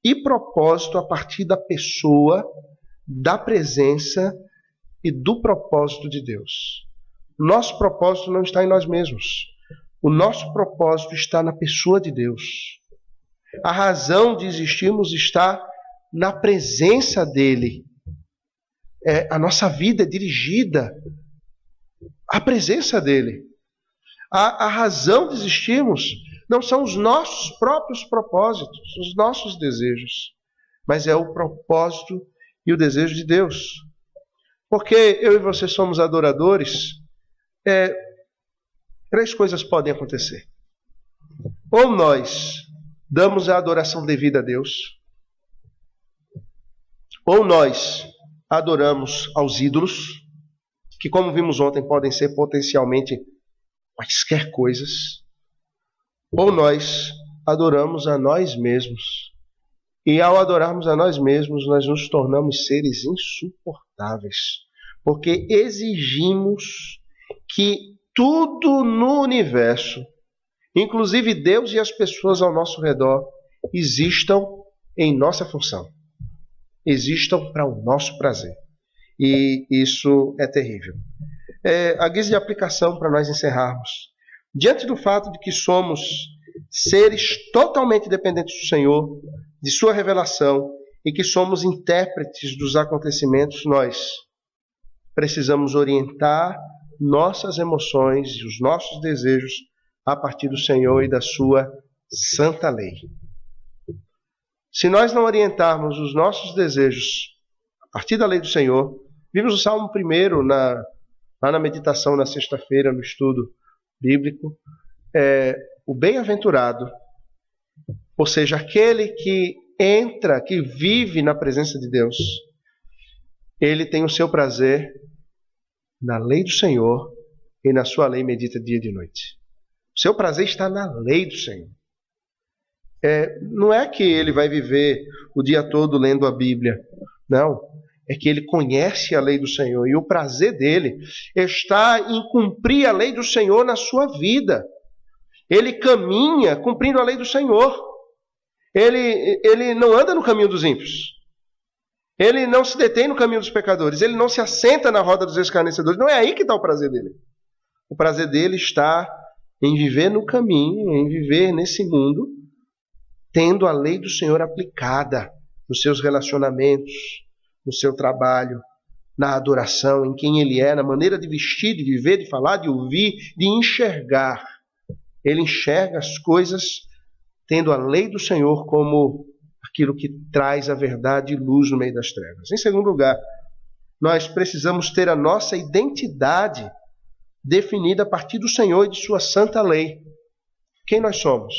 e propósito a partir da pessoa, da presença e do propósito de Deus. Nosso propósito não está em nós mesmos. O nosso propósito está na pessoa de Deus. A razão de existirmos está na presença dele. A nossa vida é dirigida à presença dele. A razão de existirmos não são os nossos próprios propósitos, os nossos desejos, mas é o propósito e o desejo de Deus. Porque eu e você somos adoradores, três coisas podem acontecer. Ou nós damos a adoração devida a Deus, ou nós adoramos aos ídolos, que, como vimos ontem, podem ser potencialmente quaisquer coisas, ou nós adoramos a nós mesmos. E ao adorarmos a nós mesmos, nós nos tornamos seres insuportáveis, porque exigimos que tudo no universo, inclusive Deus e as pessoas ao nosso redor, existam em nossa função, existam para o nosso prazer. E isso é terrível. A guisa de aplicação para nós encerrarmos, diante do fato de que somos seres totalmente dependentes do Senhor, de sua revelação, e que somos intérpretes dos acontecimentos, nós precisamos orientar nossas emoções e os nossos desejos a partir do Senhor e da sua santa lei. Se nós não orientarmos os nossos desejos a partir da lei do Senhor, vimos o Salmo 1 lá na meditação na sexta-feira, no estudo bíblico, o bem-aventurado, ou seja, aquele que entra, que vive na presença de Deus, ele tem o seu prazer na lei do Senhor e na sua lei medita dia e noite. O seu prazer está na lei do Senhor. Não é que ele vai viver o dia todo lendo a Bíblia. Não. É que ele conhece a lei do Senhor. E o prazer dele está em cumprir a lei do Senhor na sua vida. Ele caminha cumprindo a lei do Senhor. Ele não anda no caminho dos ímpios. Ele não se detém no caminho dos pecadores. Ele não se assenta na roda dos escarnecedores. Não é aí que está o prazer dele. O prazer dele está em viver no caminho, em viver nesse mundo, tendo a lei do Senhor aplicada nos seus relacionamentos, no seu trabalho, na adoração, em quem ele é, na maneira de vestir, de viver, de falar, de ouvir, de enxergar. Ele enxerga as coisas tendo a lei do Senhor como aquilo que traz a verdade e luz no meio das trevas. Em segundo lugar, nós precisamos ter a nossa identidade definida a partir do Senhor e de sua santa lei. Quem nós somos?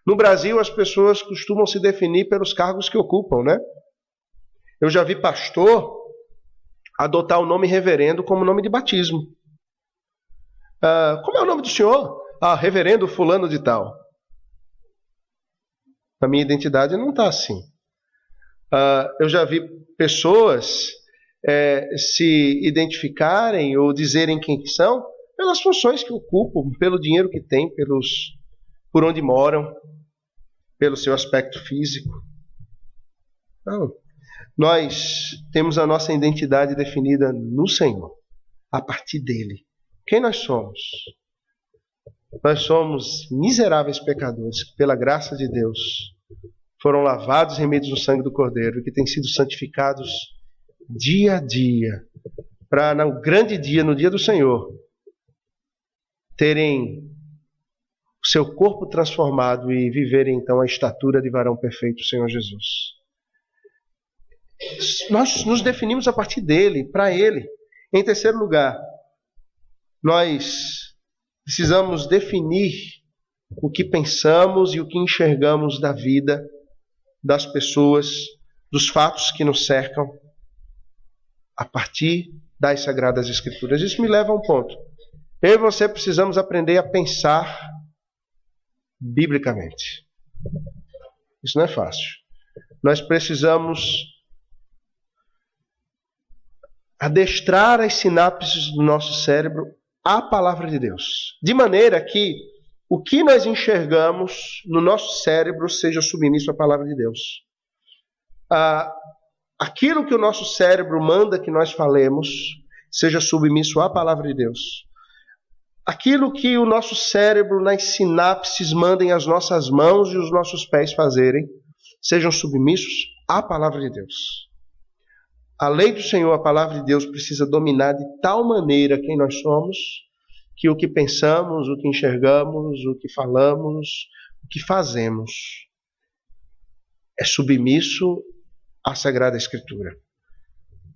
No Brasil, as pessoas costumam se definir pelos cargos que ocupam, né? Eu já vi pastor adotar o nome reverendo como nome de batismo. Como é o nome do senhor? Reverendo fulano de tal. A minha identidade não está assim. Eu já vi pessoas se identificarem ou dizerem quem são pelas funções que ocupam, pelo dinheiro que têm, por onde moram, pelo seu aspecto físico. Não. Nós temos a nossa identidade definida no Senhor, a partir dele. Quem nós somos? Nós somos miseráveis pecadores que, pela graça de Deus, foram lavados e remidos no sangue do Cordeiro e que têm sido santificados dia a dia, para no grande dia, no dia do Senhor, terem o seu corpo transformado e viverem então a estatura de varão perfeito, o Senhor Jesus. Nós nos definimos a partir dele, para ele. Em terceiro lugar, nós precisamos definir o que pensamos e o que enxergamos da vida, das pessoas, dos fatos que nos cercam, a partir das Sagradas Escrituras. Isso me leva a um ponto. Eu e você precisamos aprender a pensar biblicamente. Isso não é fácil. Nós precisamos adestrar as sinapses do nosso cérebro à palavra de Deus, de maneira que o que nós enxergamos no nosso cérebro seja submisso à palavra de Deus. Aquilo que o nosso cérebro manda que nós falemos seja submisso à palavra de Deus. Aquilo que o nosso cérebro nas sinapses mandem as nossas mãos e os nossos pés fazerem sejam submissos à palavra de Deus. A lei do Senhor, a palavra de Deus, precisa dominar de tal maneira quem nós somos, que o que pensamos, o que enxergamos, o que falamos, o que fazemos é submisso à Sagrada Escritura.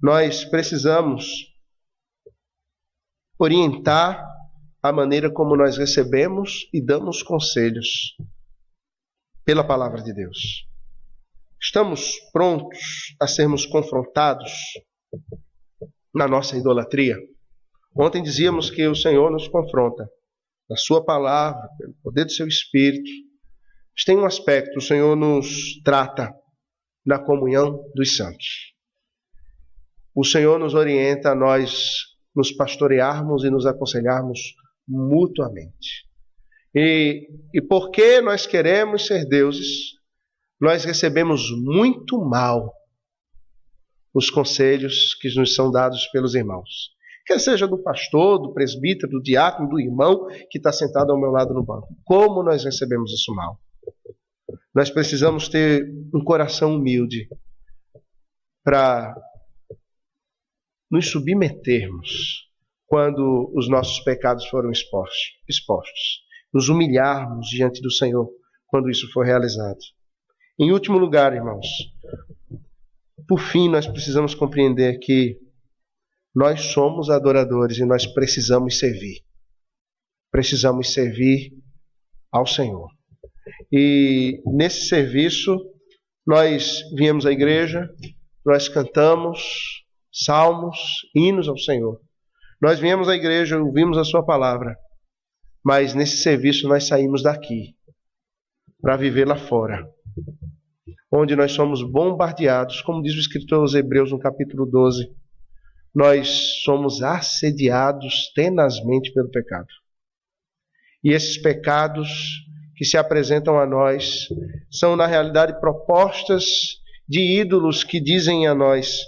Nós precisamos orientar a maneira como nós recebemos e damos conselhos pela palavra de Deus. Estamos prontos a sermos confrontados na nossa idolatria? Ontem dizíamos que o Senhor nos confronta na sua palavra, pelo poder do seu Espírito. Mas tem um aspecto, o Senhor nos trata na comunhão dos santos. O Senhor nos orienta a nós nos pastorearmos e nos aconselharmos mutuamente. E porque nós queremos ser deuses, nós recebemos muito mal os conselhos que nos são dados pelos irmãos. Quer seja do pastor, do presbítero, do diácono, do irmão que está sentado ao meu lado no banco. Como nós recebemos isso mal? Nós precisamos ter um coração humilde para nos submetermos quando os nossos pecados foram expostos. Nos humilharmos diante do Senhor quando isso for realizado. Em último lugar, irmãos, por fim, nós precisamos compreender que nós somos adoradores e nós precisamos servir. Precisamos servir ao Senhor. E nesse serviço, nós viemos à igreja, nós cantamos salmos, hinos ao Senhor. Nós viemos à igreja, ouvimos a sua palavra, mas nesse serviço nós saímos daqui para viver lá fora, onde nós somos bombardeados, como diz o escritor aos Hebreus no capítulo 12, nós somos assediados tenazmente pelo pecado. E esses pecados que se apresentam a nós são, na realidade, propostas de ídolos que dizem a nós: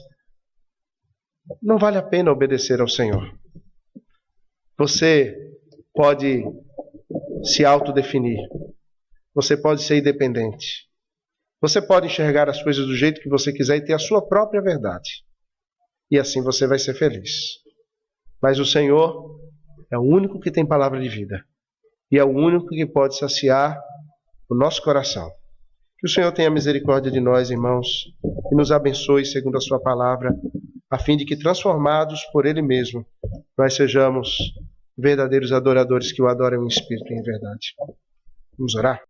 não vale a pena obedecer ao Senhor. Você pode se autodefinir. Você pode ser independente. Você pode enxergar as coisas do jeito que você quiser e ter a sua própria verdade. E assim você vai ser feliz. Mas o Senhor é o único que tem palavra de vida. E é o único que pode saciar o nosso coração. Que o Senhor tenha misericórdia de nós, irmãos, e nos abençoe segundo a sua palavra, a fim de que, transformados por Ele mesmo, nós sejamos verdadeiros adoradores que o adoram em espírito e em verdade. Vamos orar?